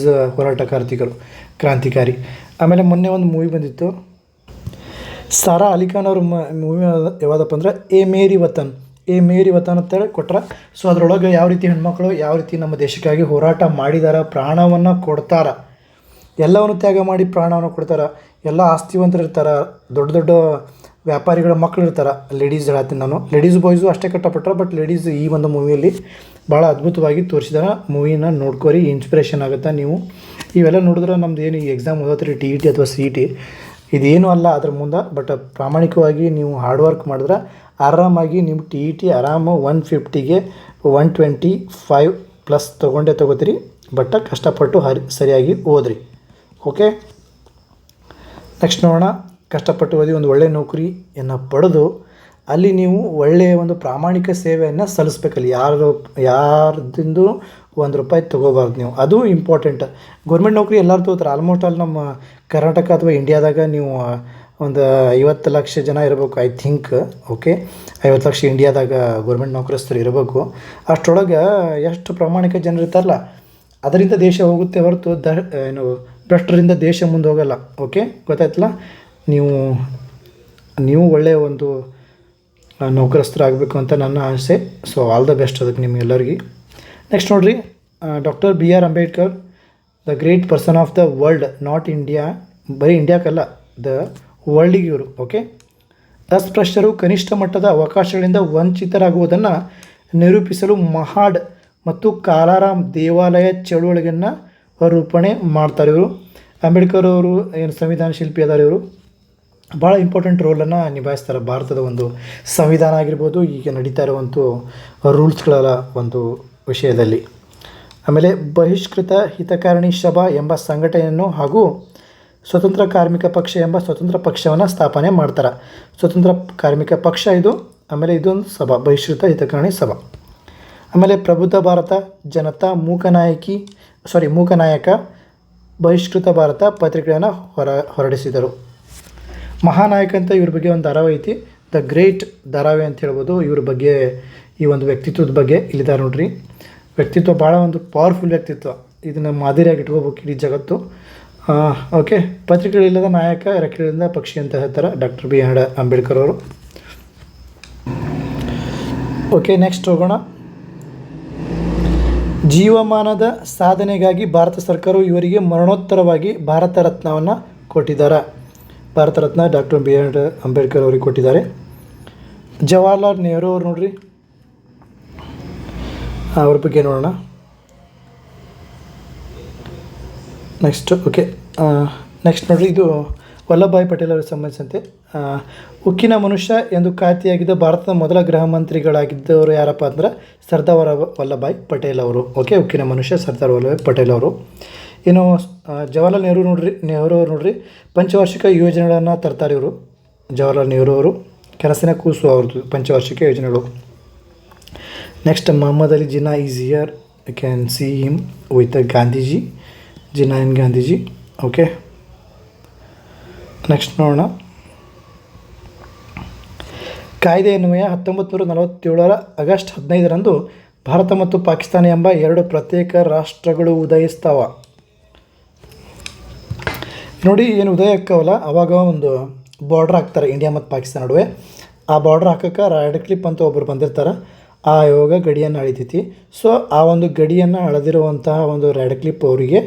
ಕ್ರಾಂತಿಕಾರಿ. ಆಮೇಲೆ ಮೊನ್ನೆ ಒಂದು ಮೂವಿ ಬಂದಿತ್ತು, ಸಾರಾ ಅಲಿ ಖಾನ್ ಅವ್ರ ಮೂವಿ ಯಾವುದಪ್ಪ ಅಂದ್ರೆ ಎ ಮೇರಿ ವತನ್ ಅಂತೇಳಿ ಕೊಟ್ರ. ಸೊ ಅದರೊಳಗೆ ಯಾವ ರೀತಿ ಹೆಣ್ಮಕ್ಳು ಯಾವ ರೀತಿ ನಮ್ಮ ದೇಶಕ್ಕಾಗಿ ಹೋರಾಟ ಮಾಡಿದಾರ, ಪ್ರಾಣವನ್ನು ಕೊಡ್ತಾರ, ಎಲ್ಲವನ್ನು ತ್ಯಾಗ ಮಾಡಿ ಪ್ರಾಣವನ್ನು ಕೊಡ್ತಾರೆ. ಎಲ್ಲ ಆಸ್ತಿವಂತರು ಇರ್ತಾರೆ, ದೊಡ್ಡ ದೊಡ್ಡ ವ್ಯಾಪಾರಿಗಳ ಮಕ್ಕಳು ಇರ್ತಾರೆ, ಲೇಡೀಸ್ ಹೇಳ್ತೀನಿ ನಾನು, ಲೇಡೀಸ್ ಬಾಯ್ಸು ಅಷ್ಟೇ ಕಷ್ಟಪಟ್ಟರೆ, ಬಟ್ ಲೇಡೀಸ್ ಈ ಒಂದು ಮೂವಿಯಲ್ಲಿ ಭಾಳ ಅದ್ಭುತವಾಗಿ ತೋರಿಸಿದಾರೆ. ಮೂವಿನ ನೋಡ್ಕೋರಿ, ಇನ್ಸ್ಪಿರೇಷನ್ ಆಗುತ್ತೆ. ನೀವು ಇವೆಲ್ಲ ನೋಡಿದ್ರೆ ನಮ್ದು ಏನು ಈ ಎಕ್ಸಾಮ್ ಓದತ್ರಿ TET ಅಥವಾ CET ಇದೇನು ಅಲ್ಲ ಅದ್ರ ಮುಂದೆ, ಬಟ್ ಪ್ರಾಮಾಣಿಕವಾಗಿ ನೀವು ಹಾರ್ಡ್ ವರ್ಕ್ ಮಾಡಿದ್ರೆ ಆರಾಮಾಗಿ ನಿಮ್ಮ TET ಆರಾಮ 150ಗೆ 125 ಪ್ಲಸ್ ತೊಗೋತೀರಿ. ಬಟ್ ಕಷ್ಟಪಟ್ಟು ಸರಿಯಾಗಿ ಓದ್ರಿ. ಓಕೆ, ನೆಕ್ಸ್ಟ್ ನೋಡೋಣ. ಕಷ್ಟಪಟ್ಟು ಓದಿ ಒಂದು ಒಳ್ಳೆಯ ನೌಕರಿಯನ್ನು ಪಡೆದು ಅಲ್ಲಿ ನೀವು ಒಳ್ಳೆಯ ಒಂದು ಪ್ರಾಮಾಣಿಕ ಸೇವೆಯನ್ನು ಸಲ್ಲಿಸ್ಬೇಕಲ್ಲಿ. ಯಾರ್ದಿಂದು ₹1 ತೊಗೋಬಾರ್ದು ನೀವು, ಅದು ಇಂಪಾರ್ಟೆಂಟ್. ಗೌರ್ಮೆಂಟ್ ನೌಕರಿ ಎಲ್ಲರೂ ತೊಗೋತಾರೆ. ಆಲ್ಮೋಸ್ಟ್ ಅಲ್ಲಿ ನಮ್ಮ ಕರ್ನಾಟಕ ಅಥವಾ ಇಂಡಿಯಾದಾಗ ನೀವು ಒಂದು 50 ಲಕ್ಷ ಜನ ಇರಬೇಕು, ಐ ಥಿಂಕ್. ಓಕೆ, 50 ಲಕ್ಷ ಇಂಡಿಯಾದಾಗ ಗೌರ್ಮೆಂಟ್ ನೌಕರಸ್ಥರು ಇರಬೇಕು. ಅಷ್ಟರೊಳಗೆ ಎಷ್ಟು ಪ್ರಾಮಾಣಿಕ ಜನರು ಇರ್ತಾರಲ್ಲ, ಅದರಿಂದ ದೇಶ ಹೋಗುತ್ತೆ ಹೊರತು ಭ್ರಷ್ಟರಿಂದ ದೇಶ ಮುಂದೆ ಹೋಗಲ್ಲ. ಓಕೆ, ಗೊತ್ತಾಯ್ತಲ್ಲ. ನೀವು ಒಳ್ಳೆಯ ಒಂದು ನೌಕರಸ್ಥರಾಗಬೇಕು ಅಂತ ನನ್ನ ಆಸೆ. ಸೊ ಆಲ್ ದ ಬೆಸ್ಟ್ ಅದಕ್ಕೆ ನಿಮಗೆಲ್ಲರಿಗೆ. ನೆಕ್ಸ್ಟ್ ನೋಡಿರಿ, doctor BR Ambedkar, the great person of the world, not India, ಬರೀ ಇಂಡಿಯಾಕ್ಕಲ್ಲ, ದ ವರ್ಲ್ಡಿಗೆ ಇವರು. ಓಕೆ, ಅಸ್ಪೃಶ್ಯರು ಕನಿಷ್ಠ ಮಟ್ಟದ ಅವಕಾಶಗಳಿಂದ ವಂಚಿತರಾಗುವುದನ್ನು ನಿರೂಪಿಸಲು ಮಹಾಡ್ ಮತ್ತು ಕಾಲಾರಾಮ್ ದೇವಾಲಯ ಚಳುವಳಿಯನ್ನು ರೂಪಣೆ ಮಾಡ್ತಾರೆ. ಇವರು ಅಂಬೇಡ್ಕರ್ ಅವರು ಏನು ಸಂವಿಧಾನ ಶಿಲ್ಪಿ ಅದಾರ, ಇವರು ಭಾಳ ಇಂಪಾರ್ಟೆಂಟ್ ರೋಲನ್ನು ನಿಭಾಯಿಸ್ತಾರೆ. ಭಾರತದ ಒಂದು ಸಂವಿಧಾನ ಆಗಿರ್ಬೋದು, ಈಗ ನಡೀತಾ ಇರುವಂಥ ರೂಲ್ಸ್ಗಳ ಒಂದು ವಿಷಯದಲ್ಲಿ. ಆಮೇಲೆ ಬಹಿಷ್ಕೃತ ಹಿತಕಾರಣಿ ಸಭಾ ಎಂಬ ಸಂಘಟನೆಯನ್ನು ಹಾಗೂ ಸ್ವತಂತ್ರ ಕಾರ್ಮಿಕ ಪಕ್ಷ ಎಂಬ ಸ್ವತಂತ್ರ ಪಕ್ಷವನ್ನು ಸ್ಥಾಪನೆ ಮಾಡ್ತಾರೆ. ಸ್ವತಂತ್ರ ಕಾರ್ಮಿಕ ಪಕ್ಷ ಇದು, ಆಮೇಲೆ ಇದೊಂದು ಸಭಾ, ಬಹಿಷ್ಕೃತ ಹಿತಕಾರಣಿ ಸಭಾ. ಆಮೇಲೆ ಪ್ರಬುದ್ಧ ಭಾರತ, ಜನತಾ, ಮೂಕನಾಯಕ, ಬಹಿಷ್ಕೃತ ಭಾರತ ಪತ್ರಿಕೆಯನ್ನು ಹೊರಡಿಸಿದರು. ಮಹಾನಾಯಕ ಅಂತ ಇವ್ರ ಬಗ್ಗೆ ಒಂದು ಧಾರಾವಾಹಿ ಐತಿ, ದ ಗ್ರೇಟ್ ಧಾರಾವಾಹಿ ಅಂತ ಹೇಳ್ಬೋದು. ಇವ್ರ ಬಗ್ಗೆ, ಈ ಒಂದು ವ್ಯಕ್ತಿತ್ವದ ಬಗ್ಗೆ ಇಲ್ಲಿದ್ದಾರೆ ನೋಡ್ರಿ. ವ್ಯಕ್ತಿತ್ವ ಭಾಳ ಒಂದು ಪವರ್ಫುಲ್ ವ್ಯಕ್ತಿತ್ವ, ಇದನ್ನು ಮಾದರಿಯಾಗಿ ಇಟ್ಕೋಬೇಕು ಇಡೀ ಜಗತ್ತು. ಓಕೆ, ಪತ್ರಿಕೆಗಳಿಲ್ಲದ ನಾಯಕ, ರೆಕ್ಕೆಗಳಿಂದ ಪಕ್ಷಿ ಅಂತ ಹೇಳ್ತಾರೆ ಡಾಕ್ಟರ್ BR ಅಂಬೇಡ್ಕರ್ ಅವರು. ಓಕೆ, ನೆಕ್ಸ್ಟ್ ಹೋಗೋಣ. ಜೀವಮಾನದ ಸಾಧನೆಗಾಗಿ ಭಾರತ ಸರ್ಕಾರವು ಇವರಿಗೆ ಮರಣೋತ್ತರವಾಗಿ ಭಾರತ ರತ್ನವನ್ನು ಕೊಟ್ಟಿದ್ದಾರೆ. ಭಾರತ ರತ್ನ ಡಾಕ್ಟರ್ BR ಅಂಬೇಡ್ಕರ್ ಅವರಿಗೆ ಕೊಟ್ಟಿದ್ದಾರೆ. ಜವಾಹರ್ಲಾಲ್ ನೆಹರು ಅವ್ರು ನೋಡ್ರಿ, ಅವ್ರ ಬಗ್ಗೆ ನೋಡೋಣ. ನೆಕ್ಸ್ಟ್ ನೋಡ್ರಿ, ಇದು ವಲ್ಲಭಭಾಯ್ ಪಟೇಲ್ ಅವರಿಗೆ ಸಂಬಂಧಿಸಿದಂತೆ ಉಕ್ಕಿನ ಮನುಷ್ಯ ಎಂದು ಖ್ಯಾತಿಯಾಗಿದ್ದ ಭಾರತದ ಮೊದಲ ಗೃಹ ಮಂತ್ರಿಗಳಾಗಿದ್ದವರು ಯಾರಪ್ಪ ಅಂದ್ರೆ ಸರ್ದಾರ್ ವಲ್ಲಭಭಾಯ್ ಪಟೇಲ್ ಅವರು. ಓಕೆ, ಉಕ್ಕಿನ ಮನುಷ್ಯ ಸರ್ದಾರ್ ವಲ್ಲಭಭಾಯ್ ಪಟೇಲ್ ಅವರು. ಇನ್ನು ಜವಾಹರ್ಲಾಲ್ ನೆಹರು ಅವರು ನೋಡ್ರಿ ಪಂಚವಾರ್ಷಿಕ ಯೋಜನೆಗಳನ್ನು ತರ್ತಾರೆ ಇವರು. ಜವಾಹರ್ಲಾಲ್ ನೆಹರು ಅವರು ಕನಸಿನ ಕೂಸು ಅವ್ರದ್ದು ಪಂಚವಾರ್ಷಿಕ ಯೋಜನೆಗಳು. Next Mohammad Ali Jinnah is here, you can see him with Gandhiji, Jinnah and Gandhiji. Okay, next ನೋಡೋಣ. ಕಾಯ್ದೆ ಅನ್ವಯ 1947 ಆಗಸ್ಟ್ 15ರಂದು ಭಾರತ ಮತ್ತು ಪಾಕಿಸ್ತಾನ ಎಂಬ 2 ಪ್ರತ್ಯೇಕ ರಾಷ್ಟ್ರಗಳು ಉದಯಿಸ್ತಾವ. ನೋಡಿ, ಏನು ಉದಯ ಆಕ್ಕವಲ್ಲ, ಅವಾಗ ಒಂದು ಬಾರ್ಡ್ರ್ ಹಾಕ್ತಾರೆ ಇಂಡಿಯಾ ಮತ್ತು ಪಾಕಿಸ್ತಾನ ನಡುವೆ. ಆ ಬಾರ್ಡ್ರ್ ಹಾಕೋಕ್ಕೆ ರಾಡಕ್ಲಿಪ್ ಅಂತ ಒಬ್ಬರು ಬಂದಿರ್ತಾರೆ. ಆ ಯೋಗ ಗಡಿಯನ್ನು ಅಳಿತೈತಿ. ಸೊ ಆ ಒಂದು ಗಡಿಯನ್ನು ಅಳೆದಿರುವಂತಹ ಒಂದು ರಾಡಕ್ಲಿಪ್ ಅವರಿಗೆ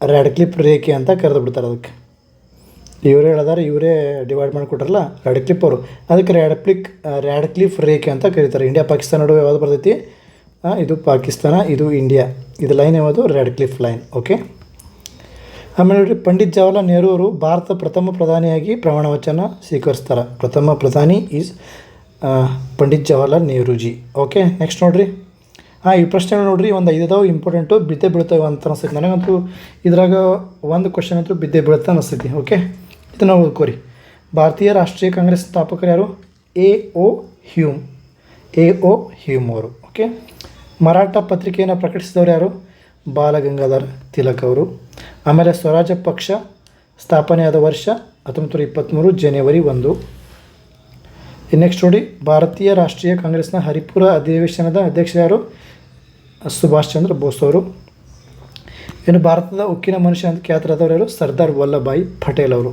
ರಾಡಕ್ಲಿಪ್ ರೇಖೆ ಅಂತ ಕರೆದು ಬಿಡ್ತಾರೆ. ಅದಕ್ಕೆ ಇವರೇ ಹೇಳಿದಾರೆ, ಇವರೇ ಡಿವೈಡ್ ಮಾಡಿಕೊಟ್ರಲ್ಲ ರಾಡಕ್ಲಿಪ್ ಅವರು, ಅದಕ್ಕೆ ರಾಡಕ್ಲಿಪ್ ರೇಖೆ ಅಂತ ಕರೀತಾರೆ. ಇಂಡಿಯಾ ಪಾಕಿಸ್ತಾನ ನಡುವೆ ಯಾವುದು ಬರ್ತೈತಿ, ಇದು ಪಾಕಿಸ್ತಾನ, ಇದು ಇಂಡಿಯಾ, ಇದು ಲೈನ್ ಯಾವುದು ರಾಡಕ್ಲಿಪ್ ಲೈನ್. ಓಕೆ, ಆಮೇಲೆ ನೋಡಿರಿ, ಪಂಡಿತ್ ಜವಾಹರ್ಲಾಲ್ ನೆಹರು ಅವರು ಭಾರತ ಪ್ರಥಮ ಪ್ರಧಾನಿಯಾಗಿ ಪ್ರಮಾಣ ವಚನ ಸ್ವೀಕರಿಸ್ತಾರೆ. ಪ್ರಥಮ ಪ್ರಧಾನಿ is Pandit Jawaharlal Nehruji. Okay, next ನೋಡಿರಿ, ಈ ಪ್ರಶ್ನೆಗಳು ನೋಡಿರಿ, ಒಂದು 5 ಅದಾವೆ ಇಂಪಾರ್ಟೆಂಟು, ಬಿದ್ದೆ ಬೀಳ್ತವೆ ಅಂತ ಅನಿಸ್ತೈತಿ ನನಗಂತೂ. ಇದ್ರಾಗ ಒಂದು ಕ್ವಶನ್ ಅಂತೂ ಬಿದ್ದೆ ಬೀಳುತ್ತೆ ಅನಿಸ್ತೈತಿ. ಓಕೆ, ಇದನ್ನು ಓದ್ಕೋರಿ. ಭಾರತೀಯ ರಾಷ್ಟ್ರೀಯ ಕಾಂಗ್ರೆಸ್ ಸ್ಥಾಪಕರು ಯಾರು? A.O. ಹ್ಯೂಮ್ ಅವರು. ಓಕೆ, ಮರಾಠ ಪತ್ರಿಕೆಯನ್ನು ಪ್ರಕಟಿಸಿದವರು ಯಾರು? ಬಾಲಗಂಗಾಧರ ತಿಲಕ್ ಅವರು. ಆಮೇಲೆ ಸ್ವರಾಜ್ಯ ಪಕ್ಷ ಸ್ಥಾಪನೆಯಾದ ವರ್ಷ 1923 ಜನವರಿ 1. ನೆಕ್ಸ್ಟ್ ನೋಡಿ, ಭಾರತೀಯ ರಾಷ್ಟ್ರೀಯ ಕಾಂಗ್ರೆಸ್ನ ಹರಿಪುರ ಅಧಿವೇಶನದ ಅಧ್ಯಕ್ಷರು ಯಾರು? ಸುಭಾಷ್ ಚಂದ್ರ ಬೋಸ್ ಅವರು. ಇನ್ನು ಭಾರತದ ಉಕ್ಕಿನ ಮನುಷ್ಯ ಅಂತ ಖ್ಯಾತರಾದವರು ಯಾರು? ಸರ್ದಾರ್ ವಲ್ಲಭಭಾಯ್ ಪಟೇಲ್ ಅವರು.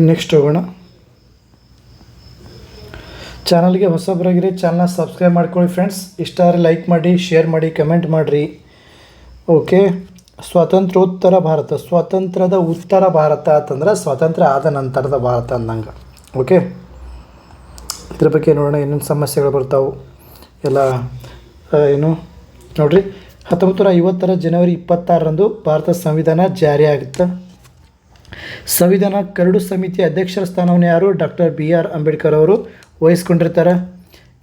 ನೆಕ್ಸ್ಟ್ ಹೋಗೋಣ. ಚಾನಲ್ಗೆ ಹೊಸಬರಾಗಿರಿ, ಚಾನಲ್ನ ಸಬ್ಸ್ಕ್ರೈಬ್ ಮಾಡ್ಕೊಳ್ಳಿ ಫ್ರೆಂಡ್ಸ್. ಇಷ್ಟ ಆದರೆ ಲೈಕ್ ಮಾಡಿ, ಶೇರ್ ಮಾಡಿ, ಕಮೆಂಟ್ ಮಾಡಿರಿ. ಓಕೆ, ಸ್ವಾತಂತ್ರ್ಯೋತ್ತರ ಭಾರತ, ಸ್ವಾತಂತ್ರ್ಯದ ಉತ್ತರ ಭಾರತ ಅಂತಂದ್ರೆ ಸ್ವಾತಂತ್ರ್ಯ ಆದ ನಂತರದ ಭಾರತ ಅಂದಂಗೆ. ಓಕೆ, ಇದ್ರ ಬಗ್ಗೆ ನೋಡೋಣ ಏನೇನು ಸಮಸ್ಯೆಗಳು ಬರ್ತಾವೆ ಎಲ್ಲ. ಏನು ನೋಡಿರಿ, 1950 ಜನವರಿ 26ರಂದು ಭಾರತ ಸಂವಿಧಾನ ಜಾರಿ ಆಗುತ್ತೆ. ಸಂವಿಧಾನ ಕರಡು ಸಮಿತಿಯ ಅಧ್ಯಕ್ಷರ ಸ್ಥಾನವನ್ನು ಯಾರು? ಡಾಕ್ಟರ್ BR ಅಂಬೇಡ್ಕರ್ ಅವರು ವಹಿಸ್ಕೊಂಡಿರ್ತಾರೆ.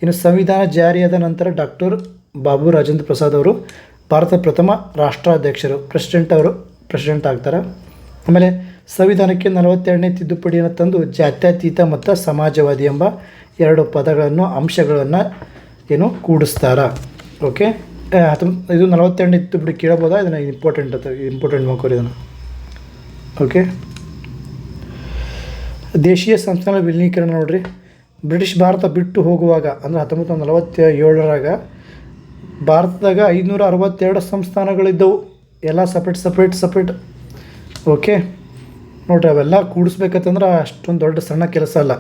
ಇನ್ನು ಸಂವಿಧಾನ ಜಾರಿಯಾದ ನಂತರ ಡಾಕ್ಟರ್ ಬಾಬು ರಾಜೇಂದ್ರ ಪ್ರಸಾದ್ ಅವರು ಭಾರತದ ಪ್ರಥಮ ರಾಷ್ಟ್ರಾಧ್ಯಕ್ಷರು, ಪ್ರೆಸಿಡೆಂಟ್ ಆಗ್ತಾರೆ. ಆಮೇಲೆ ಸಂವಿಧಾನಕ್ಕೆ 42ನೇ ತಿದ್ದುಪಡಿಯನ್ನು ತಂದು ಜಾತ್ಯತೀತ ಮತ್ತು ಸಮಾಜವಾದಿ ಎಂಬ 2 ಪದಗಳನ್ನು ಅಂಶಗಳನ್ನು ಕೂಡಿಸ್ತಾರೆ. ಓಕೆ, ಇದು 42ನೇ ತಿದ್ದುಪಡಿ ಕೇಳಬೋದಾ? ಇದನ್ನು ಇಂಪಾರ್ಟೆಂಟ್ ಮಾಡ್ಕೋರಿ ಇದನ್ನು. ಓಕೆ, ದೇಶೀಯ ಸಂಸ್ಥಾನಗಳ ವಿಲೀನೀಕರಣ ನೋಡಿರಿ. ಬ್ರಿಟಿಷ್ ಭಾರತ ಬಿಟ್ಟು ಹೋಗುವಾಗ ಅಂದರೆ 1947ರಾಗ ಭಾರತದಾಗ 562 ಸಂಸ್ಥಾನಗಳಿದ್ದವು, ಎಲ್ಲ ಸಪ್ರೇಟ್. ಓಕೆ ನೋಡಿರಿ, ಅವೆಲ್ಲ ಕೂಡಿಸ್ಬೇಕಂತಂದ್ರೆ ಅಷ್ಟೊಂದು ದೊಡ್ಡ ಸಣ್ಣ ಕೆಲಸ ಅಲ್ಲ.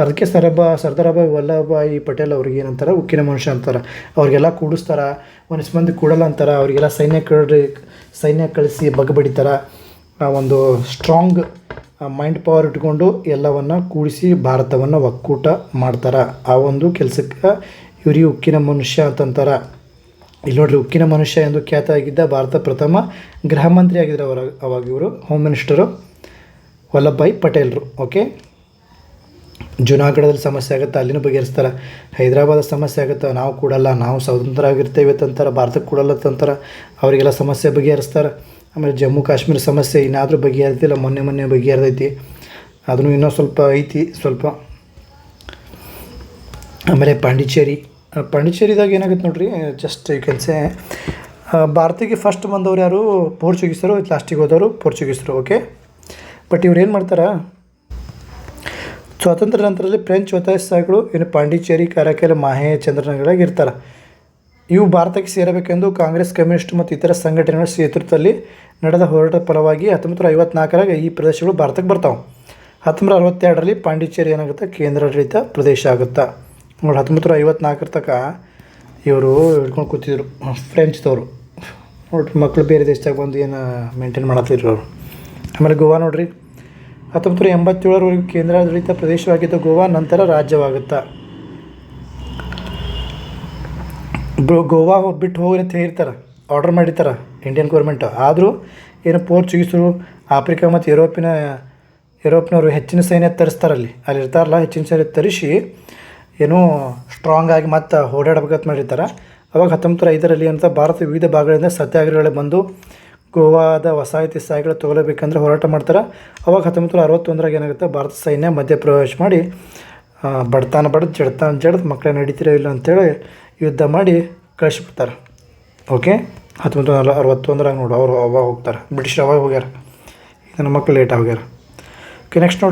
ಅದಕ್ಕೆ ಸರ್ದಾರ್ ವಲ್ಲಭಭಾಯಿ ಪಟೇಲ್ ಅವ್ರಿಗೆ ಏನಂತಾರೆ? ಉಕ್ಕಿನ ಮನುಷ್ಯ ಅಂತಾರೆ. ಅವ್ರಿಗೆಲ್ಲ ಕೂಡಿಸ್ತಾರೆ. ಒಂದಿಷ್ಟು ಮಂದಿ ಕೂಡಲ್ಲ ಅಂತಾರೆ. ಅವರಿಗೆಲ್ಲ ಸೈನ್ಯ ಕಳಿಸಿ ಬಡಿತಾರೆ. ಒಂದು ಸ್ಟ್ರಾಂಗ್ ಮೈಂಡ್ ಪವರ್ ಇಟ್ಕೊಂಡು ಎಲ್ಲವನ್ನು ಕೂಡಿಸಿ ಭಾರತವನ್ನು ಒಕ್ಕೂಟ ಮಾಡ್ತಾರೆ. ಆ ಒಂದು ಕೆಲಸಕ್ಕೆ ಇವ್ರಿಗೆ ಉಕ್ಕಿನ ಮನುಷ್ಯ ಅಂತಂತಾರೆ. ಇಲ್ಲಿ ನೋಡಿರಿ, ಉಕ್ಕಿನ ಮನುಷ್ಯ ಎಂದು ಖ್ಯಾತ ಆಗಿದ್ದ ಭಾರತ ಪ್ರಥಮ ಗೃಹ ಮಂತ್ರಿ ಆಗಿದ್ದರು ಅವಾಗ ಇವರು, ಹೋಮ್ ಮಿನಿಸ್ಟರು ವಲ್ಲಭಭಾಯಿ ಪಟೇಲ್ರು. ಓಕೆ, ಜುನಾಗಢದಲ್ಲಿ ಸಮಸ್ಯೆ ಆಗುತ್ತೆ, ಅಲ್ಲಿನೂ ಬಗೆಹರಿಸ್ತಾರೆ. ಹೈದರಾಬಾದ ಸಮಸ್ಯೆ ಆಗುತ್ತೆ, ನಾವು ಕೂಡಲ್ಲ, ನಾವು ಸ್ವತಂತ್ರ ಆಗಿರ್ತೇವೆ ತಂತಾರೆ, ಭಾರತಕ್ಕೆ ಕೂಡಲ್ಲ ತಂತಾರೆ, ಅವರಿಗೆಲ್ಲ ಸಮಸ್ಯೆ ಬಗೆಹರಿಸ್ತಾರೆ. ಆಮೇಲೆ ಜಮ್ಮು ಕಾಶ್ಮೀರ ಸಮಸ್ಯೆ ಇನ್ನಾದರೂ ಬಗೆಹರಿದಿಲ್ಲ, ಮೊನ್ನೆ ಬಗೆಹರಿದೈತಿ, ಅದನ್ನು ಇನ್ನೂ ಸ್ವಲ್ಪ ಐತಿ ಸ್ವಲ್ಪ. ಆಮೇಲೆ ಪಾಂಡಿಚೇರಿದಾಗ ಏನಾಗುತ್ತೆ ನೋಡ್ರಿ, ಜಸ್ಟ್ ಯು ಕ್ಯಾನ್ ಸೇ ಭಾರತಕ್ಕೆ ಫಸ್ಟ್ ಬಂದವರು ಯಾರು? ಪೋರ್ಚುಗೀಸರು. ಲಾಸ್ಟಿಗೆ ಹೋದವರು ಪೋರ್ಚುಗೀಸರು. ಓಕೆ, ಬಟ್ ಇವ್ರು ಏನು ಮಾಡ್ತಾರೆ? ಸ್ವಾತಂತ್ರ್ಯ ನಂತರದಲ್ಲಿ ಫ್ರೆಂಚ್ ಒತ್ತಾಯಗಳು ಪಾಂಡಿಚೇರಿ, ಕಾರೈಕಲ್, ಮಾಹೆ, ಚಂದ್ರನಗರದಾಗ ಇರ್ತಾರೆ. ಇವು ಭಾರತಕ್ಕೆ ಸೇರಬೇಕೆಂದು ಕಾಂಗ್ರೆಸ್, ಕಮ್ಯುನಿಸ್ಟ್ ಮತ್ತು ಇತರ ಸಂಘಟನೆಗಳ ನೇತೃತ್ವದಲ್ಲಿ ನಡೆದ ಹೋರಾಟದ ಫಲವಾಗಿ 1954ರಾಗ ಈ ಪ್ರದೇಶಗಳು ಭಾರತಕ್ಕೆ ಬರ್ತಾವೆ. 1962ರಲ್ಲಿ ಪಾಂಡಿಚೇರಿ ಏನಾಗುತ್ತೆ? ಕೇಂದ್ರಾಡಳಿತ ಪ್ರದೇಶ ಆಗುತ್ತೆ. ನೋಡಿ, 1954 ತನಕ ಇವರು ಹಿಡ್ಕೊಂಡು ಕೂತಿದ್ರು ಫ್ರೆಂಚ್ದವರು. ನೋಡ್ರಿ, ಮಕ್ಕಳು ಬೇರೆ ದೇಶದಾಗ ಬಂದು ಏನು ಮೇಂಟೈನ್ ಮಾಡತ್ತಿದ್ರು ಅವರು. ಆಮೇಲೆ ಗೋವಾ ನೋಡಿರಿ, 1987ರವರೆಗೂ ಕೇಂದ್ರಾಡಳಿತ ಪ್ರದೇಶವಾಗಿದ್ದ ಗೋವಾ ನಂತರ ರಾಜ್ಯವಾಗುತ್ತೆ. ಗೋವಾ ಬಿಟ್ಟು ಹೋಗಿ ಅಂತ ಹೇಳ್ತಾರೆ, ಆರ್ಡರ್ ಮಾಡಿರ್ತಾರೆ ಇಂಡಿಯನ್ ಗೌರ್ಮೆಂಟ್. ಆದರೂ ಏನು ಪೋರ್ಚುಗೀಸರು, ಆಫ್ರಿಕಾ ಮತ್ತು ಯುರೋಪ್ನವರು ಹೆಚ್ಚಿನ ಸೈನ್ಯ ತರಿಸ್ತಾರಲ್ಲಿ, ಅಲ್ಲಿ ಇರ್ತಾರಲ್ಲ, ಹೆಚ್ಚಿನ ಸೈನ್ಯ ತರಿಸಿ ಏನೋ ಸ್ಟ್ರಾಂಗ್ ಆಗಿ ಮತ್ತು ಓಡಾಡಬೇಕಂತ ಮಾಡಿರ್ತಾರೆ. ಅವಾಗ 1905ರಲ್ಲಿ ಅಂತ ಭಾರತ ವಿವಿಧ ಭಾಗಗಳಿಂದ ಸತ್ಯಾಗ್ರಹಗಳೇ ಬಂದು ಗೋವಾದ ವಸಾಹತಿ ಸ್ಥಾಯಿಗಳು ತೊಗೊಳ್ಬೇಕಂದ್ರೆ ಹೋರಾಟ ಮಾಡ್ತಾರೆ. ಅವಾಗ 1961ರಾಗ ಏನಾಗುತ್ತೆ? ಭಾರತ ಸೈನ್ಯ ಮಧ್ಯಪ್ರವೇಶ ಮಾಡಿ ಬಡತಾನ ಜಡ್ದು ಮಕ್ಕಳೇ ನಡೀತಿರೋ ಇಲ್ಲ ಅಂತೇಳಿ ಯುದ್ಧ ಮಾಡಿ ಕಳಿಸ್ಬಿಡ್ತಾರೆ. ಓಕೆ, 1961ರಾಗ ನೋಡು, ಅವರು ಅವಾಗ ಹೋಗ್ತಾರೆ, ಬ್ರಿಟಿಷರು ಅವಾಗ ಹೋಗ್ಯಾರ, ನನ್ನ ಮಕ್ಕಳು ಲೇಟ್ ಹೋಗ್ಯಾರ. ಓಕೆ, ನೆಕ್ಸ್ಟ್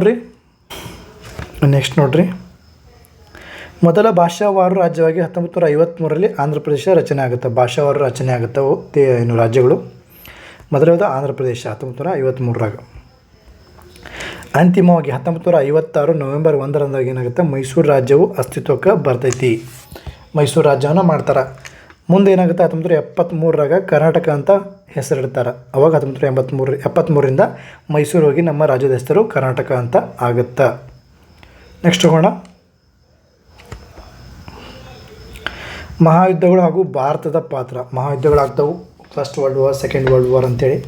ನೋಡ್ರಿ, ಮೊದಲ ಭಾಷಾವಾರು ರಾಜ್ಯವಾಗಿ 1953ರಲ್ಲಿ ಆಂಧ್ರ ಪ್ರದೇಶ ರಚನೆ ಆಗುತ್ತೆ. ಭಾಷಾವಾರು ರಚನೆ ಆಗುತ್ತೆ ರಾಜ್ಯಗಳು. ಮೊದಲನೇದು ಆಂಧ್ರ ಪ್ರದೇಶ 1953ರಾಗ. ಅಂತಿಮವಾಗಿ 1956 ನವೆಂಬರ್ 1ರಂದಾಗ ಏನಾಗುತ್ತೆ? ಮೈಸೂರು ರಾಜ್ಯವು ಅಸ್ತಿತ್ವಕ್ಕೆ ಬರ್ತೈತಿ. ಮೈಸೂರು ರಾಜ್ಯವನ್ನು ಮಾಡ್ತಾರೆ. ಮುಂದೆ ಏನಾಗುತ್ತೆ? 1973ರಾಗ ಕರ್ನಾಟಕ ಅಂತ ಹೆಸರಿಡ್ತಾರೆ. ಅವಾಗ 1973ರಿಂದ ಮೈಸೂರು ಹೋಗಿ ನಮ್ಮ ರಾಜ್ಯದ ಹೆಸರು ಕರ್ನಾಟಕ ಅಂತ ಆಗುತ್ತೆ. ನೆಕ್ಸ್ಟ್ ಹೋಗೋಣ, ಮಹಾಯುದ್ಧಗಳು ಹಾಗೂ ಭಾರತದ ಪಾತ್ರ. ಮಹಾಯುದ್ಧಗಳಾಗ್ತವೆ, first world war, second world war ಅಂತೇಳಿ.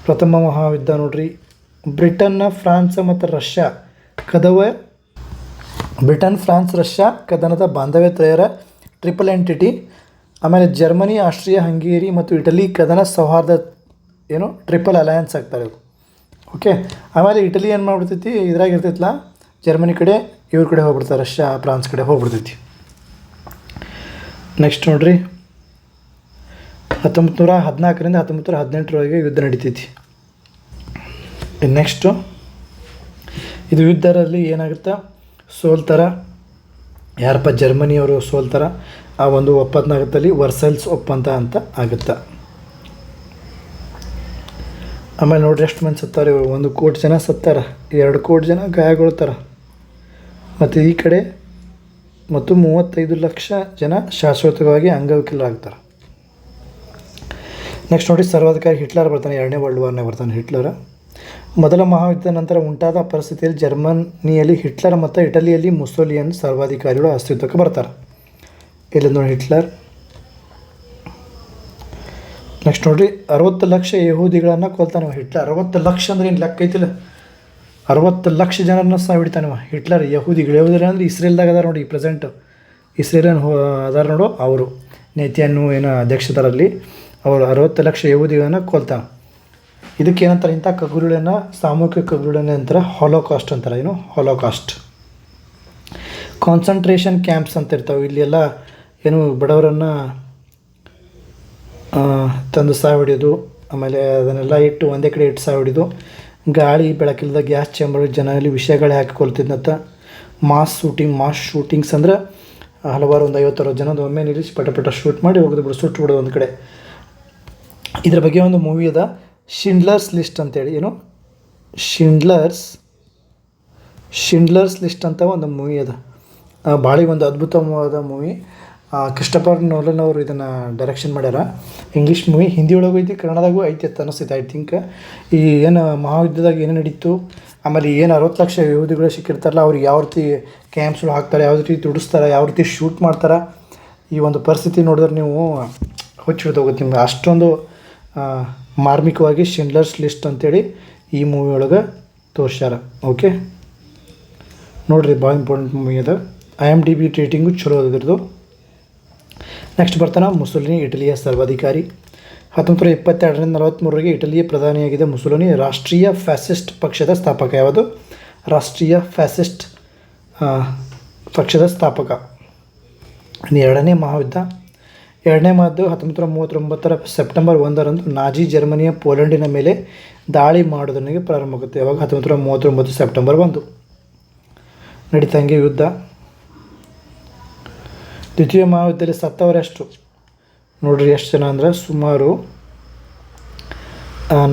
ಪ್ರಥಮ ಮಹಾಯುದ್ಧ ನೋಡ್ರಿ, ಬ್ರಿಟನ್, ಫ್ರಾನ್ಸ್ ಮತ್ತು ರಷ್ಯಾ ಕದನದ ಬಾಂಧವ್ಯ ತಯಾರ ಟ್ರಿಪಲ್ ಎಂಟಿಟಿ. ಆಮೇಲೆ ಜರ್ಮನಿ, ಆಸ್ಟ್ರಿಯಾ, ಹಂಗೇರಿ ಮತ್ತು ಇಟಲಿ ಕದನ ಸೌಹಾರ್ದ ಟ್ರಿಪಲ್ ಅಲಯನ್ಸ್ ಆಗ್ತಾರೆ ಇವು. ಓಕೆ, ಆಮೇಲೆ ಇಟಲಿ ಏನು ಮಾಡ್ಬಿಡ್ತೈತಿ? ಇದ್ರಾಗ ಇರ್ತೈತಲ್ಲ, ಜರ್ಮನಿ ಕಡೆ, ಇವ್ರ ಕಡೆ ಹೋಗ್ಬಿಡ್ತಾರೆ, ರಷ್ಯಾ ಫ್ರಾನ್ಸ್ ಕಡೆ ಹೋಗ್ಬಿಡ್ತೈತಿ. ನೆಕ್ಸ್ಟ್ ನೋಡ್ರಿ, 1914ರಿಂದ 1918ರವರೆಗೆ ಯುದ್ಧ ನಡೀತೈತಿ. ನೆಕ್ಸ್ಟು ಇದು ಯುದ್ಧದಲ್ಲಿ ಏನಾಗುತ್ತೆ? ಸೋಲ್ತಾರೆ ಯಾರಪ್ಪ? ಜರ್ಮನಿಯವರು ಸೋಲ್ತಾರೆ. ಆ ಒಂದು ಒಪ್ಪಂದದಲ್ಲಿ ವರ್ಸೈಲ್ಸ್ ಒಪ್ಪಂದ ಅಂತ ಆಗುತ್ತೆ. ಆಮೇಲೆ ನೋಡ್ರಿ ಎಷ್ಟು ಮಂದಿ ಸತ್ತಾರೆ? 1 ಕೋಟಿ ಜನ ಸತ್ತಾರೆ, 2 ಕೋಟಿ ಜನ ಗಾಯಗೊಳ್ತಾರೆ, ಮತ್ತು ಈ ಕಡೆ ಮತ್ತು 35 ಲಕ್ಷ ಜನ ಶಾಶ್ವತವಾಗಿ ಅಂಗವಿಕಲರಾಗ್ತಾರೆ. ನೆಕ್ಸ್ಟ್ ನೋಡಿ, ಸರ್ವಾಧಿಕಾರಿ ಹಿಟ್ಲರ್ ಬರ್ತಾನೆ. 2ನೇ ವರ್ಲ್ಡ್ ವಾರ್ನಾಗ ಬರ್ತಾನೆ ಹಿಟ್ಲರ್. ಮೊದಲ ಮಹಾಯುದ್ಧದ ನಂತರ ಉಂಟಾದ ಪರಿಸ್ಥಿತಿಯಲ್ಲಿ ಜರ್ಮನಿಯಲ್ಲಿ ಹಿಟ್ಲರ್ ಮತ್ತು ಇಟಲಿಯಲ್ಲಿ ಮುಸೋಲಿಯನ್ ಸರ್ವಾಧಿಕಾರಿಗಳು ಅಸ್ತಿತ್ವಕ್ಕೆ ಬರ್ತಾರೆ. ಇಲ್ಲಿ ನೋಡಿ ಹಿಟ್ಲರ್. ನೆಕ್ಸ್ಟ್ ನೋಡಿರಿ, 60 ಲಕ್ಷ ಯಹೂದಿಗಳನ್ನು ಕೊಲ್ತಾನೆ ಹಿಟ್ಲರ್. 60 ಲಕ್ಷ ಅಂದ್ರೆ ಏನು ಲೆಕ್ಕ ಐತಿಲ್ಲ, 60 ಲಕ್ಷ ಜನರನ್ನ ಸಾಯ್ಬಿಡ್ತಾನೆ ಹಿಟ್ಲರ್. ಯಹೂದಿಗಳು ಅಂದರೆ ಇಸ್ರೇಲ್ದಾಗ ಅದಾರ ನೋಡಿ, ಪ್ರೆಸೆಂಟ್ ಇಸ್ರೇಲಿಯನ್ ಅದಾರ ನೋಡು, ಅವರು ನೇತಿಯನ್ನು ಏನೋ ಅಧ್ಯಕ್ಷತರಲ್ಲಿ ಅವರು 60 ಲಕ್ಷ ಯಹೂದಿಗಳನ್ನು ಕೊಲ್ತಾನೆ. ಇದಕ್ಕೆ ಏನಂತಾರೆ, ಇಂಥ ಕಗ್ಗುರುಳನ್ನು ಸಾಮೂಹಿಕ ಕಗ್ಗುರುಳನ್ನು ಅಂತಾರೆ ಹಾಲೋಕಾಸ್ಟ್ ಅಂತಾರೆ. ಏನು ಹಾಲೋಕಾಸ್ಟ್. ಕಾನ್ಸಂಟ್ರೇಷನ್ ಕ್ಯಾಂಪ್ಸ್ ಅಂತ ಇರ್ತಾವೆ. ಇಲ್ಲಿ ಎಲ್ಲ ಏನು ಬಡವರನ್ನು ತಂದು ಸಾವು ಹೊಡೆಯೋದು, ಆಮೇಲೆ ಅದನ್ನೆಲ್ಲ ಇಟ್ಟು ಒಂದೇ ಕಡೆ ಇಟ್ಟು ಸಾವು ಹೊಡೆಯೋದು, ಗಾಳಿ ಬೆಳಕಿಲ್ಲದ ಗ್ಯಾಸ್ ಚೇಂಬರ್ ಜನರಲ್ಲಿ ವಿಷಯಗಳೇ ಹಾಕಿಕೊಳ್ತಿದ್ದಂಥ ಮಾಸ್ ಶೂಟಿಂಗ್ಸ್ ಅಂದ್ರೆ ಹಲವಾರು ಒಂದು 50-60 ಜನದ ಒಮ್ಮೆ ನಿಲ್ಲಿಸಿ ಪಟ ಶೂಟ್ ಮಾಡಿ ಹೋಗೋದು ಸುಟ್ಟು ಬಿಡೋದು ಒಂದು ಕಡೆ. ಇದ್ರ ಬಗ್ಗೆ ಒಂದು ಮೂವಿ ಅದ, ಶಿಂಡ್ಲರ್ಸ್ ಲಿಸ್ಟ್ ಅಂತೇಳಿ. ಏನು ಶಿಂಡ್ಲರ್ಸ್ ಲಿಸ್ಟ್ ಅಂತ ಒಂದು ಮೂವಿ ಅದ, ಭಾಳ ಒಂದು ಅದ್ಭುತವಾದ ಮೂವಿ. ಕ್ರಿಸ್ಟೋಫರ್ ನೋಲನ್ ಅವರು ಇದನ್ನು ಡೈರೆಕ್ಷನ್ ಮಾಡ್ಯಾರ. ಇಂಗ್ಲೀಷ್ ಮೂವಿ, ಹಿಂದಿ ಒಳಗೂ ಐತಿ, ಕನ್ನಡದಾಗೂ ಐತಿ ಅಂತ ಅನಿಸ್ತೈತೆ ಐ ಥಿಂಕ್. ಈ ಏನು ಮಹಾಯುದ್ಧದಾಗ ಏನು ನಡೀತು, ಆಮೇಲೆ ಏನು 60 ಲಕ್ಷ ಯಹೂದಿಗಳು ಸಿಕ್ಕಿರ್ತಾರಲ್ಲ, ಅವ್ರಿಗೆ ಯಾವ ರೀತಿ ಕ್ಯಾಂಪ್ಸ್ಗಳು ಹಾಕ್ತಾರೆ, ಯಾವ ರೀತಿ ದುಡಿಸ್ತಾರೆ, ಯಾವ ರೀತಿ ಶೂಟ್ ಮಾಡ್ತಾರೆ, ಈ ಒಂದು ಪರಿಸ್ಥಿತಿ ನೋಡಿದ್ರೆ ನೀವು ಹೋಗುತ್ತೆ ನಿಮ್ಗೆ. ಅಷ್ಟೊಂದು ಮಾರ್ಮಿಕವಾಗಿ ಶಿಂಡ್ಲರ್ಸ್ ಲಿಸ್ಟ್ ಅಂತೇಳಿ ಈ ಮೂವಿ ಒಳಗೆ ತೋರಿಸ್ಯಾರ. ಓಕೆ ನೋಡಿರಿ, ಭಾಳ ಇಂಪಾರ್ಟೆಂಟ್ ಮೂವಿ ಅದ. IMDb ರೇಟಿಂಗು ಚಲೋ ಅದ್ರದ್ದು. ನೆಕ್ಸ್ಟ್ ಬರ್ತಾನೆ ಮುಸೋಲಿನಿ, ಇಟಲಿಯ ಸರ್ವಾಧಿಕಾರಿ. 1922ರಿಂದ 43 ಇಟಲಿಯ ಪ್ರಧಾನಿಯಾಗಿದೆ ಮುಸೋಲಿನಿ. ರಾಷ್ಟ್ರೀಯ ಫ್ಯಾಸಿಸ್ಟ್ ಪಕ್ಷದ ಸ್ಥಾಪಕ. ಯಾವುದು? ರಾಷ್ಟ್ರೀಯ ಫ್ಯಾಸಿಸ್ಟ್ ಪಕ್ಷದ ಸ್ಥಾಪಕ. 2ನೇ ಮಹಾಯುದ್ಧ 1939 ಸೆಪ್ಟೆಂಬರ್ 1ರಂದು ನಾಜಿ ಜರ್ಮನಿಯ ಪೋಲೆಂಡಿನ ಮೇಲೆ ದಾಳಿ ಮಾಡೋದನಿಗೆ ಪ್ರಾರಂಭವಾಗುತ್ತೆ. ಯಾವಾಗ? 1939 ಸೆಪ್ಟೆಂಬರ್ 1 ನಡೀತಂಗೆ ಯುದ್ಧ. ದ್ವಿತೀಯ ಮಹಾಯುದ್ಧದಲ್ಲಿ ಸತ್ತವರೆಷ್ಟು ನೋಡ್ರಿ, ಎಷ್ಟು ಜನ ಅಂದರೆ ಸುಮಾರು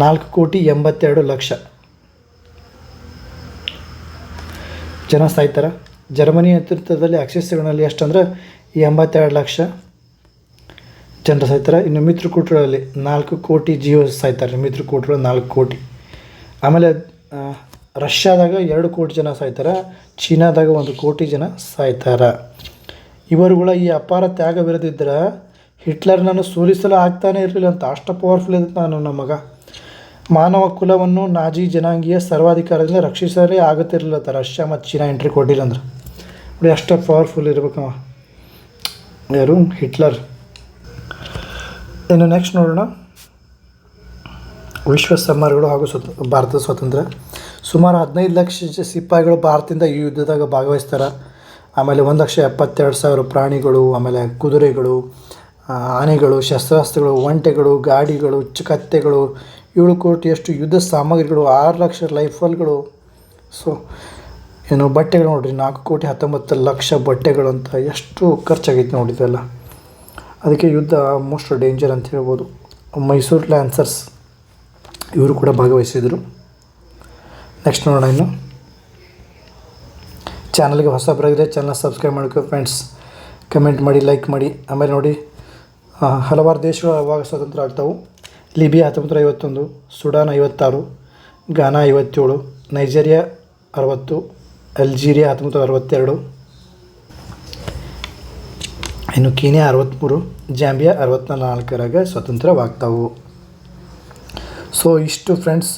4,82,00,000 ಜನ ಸಾಯ್ತಾರೆ. ಜರ್ಮನಿ ನೇತೃತ್ವದಲ್ಲಿ ಆಕ್ಸಿಸ್ಗಳಲ್ಲಿ ಎಷ್ಟು ಅಂದರೆ 82 ಲಕ್ಷ ಜನರು ಸಾಯ್ತಾರೆ. ಇನ್ನು ಮಿತ್ರಕೂಟಗಳಲ್ಲಿ 4 ಕೋಟಿ ಜೀವ ಸಾಯ್ತಾರೆ. ಮಿತ್ರಕೂಟಗಳು 4 ಕೋಟಿ. ಆಮೇಲೆ ರಷ್ಯಾದಾಗ 2 ಕೋಟಿ ಜನ ಸಾಯ್ತಾರೆ. ಚೀನಾದಾಗ 1 ಕೋಟಿ ಜನ ಸಾಯ್ತಾರೆ. ಇವರುಗಳ ಈ ಅಪಾರ ತ್ಯಾಗವಿರದಿದ್ದರೆ ಹಿಟ್ಲರ್ನನ್ನು ಸೋಲಿಸಲು ಆಗ್ತಾನೆ ಇರಲಿಲ್ಲ ಅಂತ, ಅಷ್ಟು ಪವರ್ಫುಲ್ ಇರುತ್ತೆ ನಮ್ಮ ಮಗ. ಮಾನವ ಕುಲವನ್ನು ನಾಜಿ ಜನಾಂಗೀಯ ಸರ್ವಾಧಿಕಾರದಿಂದ ರಕ್ಷಿಸಲೇ ಆಗುತ್ತಿರಲಿಲ್ಲ ಅಂತ ರಷ್ಯಾ ಮತ್ತು ಚೀನಾ ಎಂಟ್ರಿ ಕೊಟ್ಟಿಲ್ಲ ಅಂದ್ರೆ. ನೋಡಿ ಅಷ್ಟು ಪವರ್ಫುಲ್ ಇರ್ಬೇಕವ ಯಾರು? ಹಿಟ್ಲರ್. ಇನ್ನು ನೆಕ್ಸ್ಟ್ ನೋಡೋಣ, ವಿಶ್ವ ಸಮರಗಳು ಹಾಗೂ ಭಾರತದ ಸ್ವಾತಂತ್ರ್ಯ. ಸುಮಾರು 15 ಲಕ್ಷ ಸಿಪಾಯಿಗಳು ಭಾರತದಿಂದ ಈ ಯುದ್ಧದಾಗ ಭಾಗವಹಿಸ್ತಾರೆ. ಆಮೇಲೆ 1,72,000 ಪ್ರಾಣಿಗಳು, ಆಮೇಲೆ ಕುದುರೆಗಳು, ಆನೆಗಳು, ಶಸ್ತ್ರಾಸ್ತ್ರಗಳು, ಒಂಟೆಗಳು, ಗಾಡಿಗಳು, ಕತ್ತೆಗಳು, 7 ಕೋಟಿಯಷ್ಟು ಯುದ್ಧ ಸಾಮಗ್ರಿಗಳು, 6 ಲಕ್ಷ ರೈಫಲ್ಗಳು. ಸೊ ಏನು ಬಟ್ಟೆಗಳು ನೋಡಿರಿ, 4,19,00,000 ಬಟ್ಟೆಗಳು ಅಂತ ಎಷ್ಟು ಖರ್ಚಾಗೈತೆ ನೋಡಿದ್ವಲ್ಲ. ಅದಕ್ಕೆ ಯುದ್ಧ ಮೋಸ್ಟ್ ಡೇಂಜರ್ ಅಂತ ಹೇಳ್ಬೋದು. ಮೈಸೂರು ಲ್ಯಾನ್ಸರ್ಸ್ ಇವರು ಕೂಡ ಭಾಗವಹಿಸಿದರು. ನೆಕ್ಸ್ಟ್ ನೋಡೋಣ. ಇನ್ನು ಚಾನಲ್ಗೆ ಹೊಸಬರಾಗಿದೆ ಚಾನಲ್ ಸಬ್ಸ್ಕ್ರೈಬ್ ಮಾಡ್ಕೊ ಫ್ರೆಂಡ್ಸ್. ಕಮೆಂಟ್ ಮಾಡಿ, ಲೈಕ್ ಮಾಡಿ. ಆಮೇಲೆ ನೋಡಿ, ಹಲವಾರು ದೇಶಗಳು ಅವಾಗ ಸ್ವತಂತ್ರ ಆಗ್ತಾವೆ. Libya 1951, Sudan 56, Ghana 57, Nigeria 60, Algeria 1962, ಇನ್ನು ಕೀನ್ಯಾ 63, ಜಾಂಬಿಯಾ 64ರಾಗ ಸ್ವತಂತ್ರವಾಗ್ತಾವು. ಸೊ ಇಷ್ಟು ಫ್ರೆಂಡ್ಸ್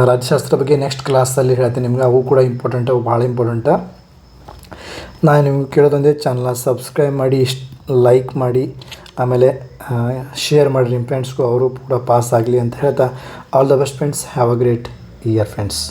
ರಾಜ್ಯಶಾಸ್ತ್ರ ಬಗ್ಗೆ ನೆಕ್ಸ್ಟ್ ಕ್ಲಾಸಲ್ಲಿ ಹೇಳ್ತೀನಿ ನಿಮ್ಗೆ. ಅವು ಕೂಡ ಇಂಪಾರ್ಟೆಂಟ್, ಅವು ಭಾಳ ಇಂಪಾರ್ಟೆಂಟ. ನಾನು ನಿಮ್ಗೆ ಕೇಳೋದೊಂದೇ, ಚಾನಲ್ನ ಸಬ್ಸ್ಕ್ರೈಬ್ ಮಾಡಿ, ಲೈಕ್ ಮಾಡಿ, ಆಮೇಲೆ ಶೇರ್ ಮಾಡಿರಿ ನಿಮ್ಮ ಫ್ರೆಂಡ್ಸ್ಗೂ, ಅವರು ಕೂಡ ಪಾಸ್ ಆಗಲಿ ಅಂತ ಹೇಳ್ತಾ, all the best friends. Have a great year friends.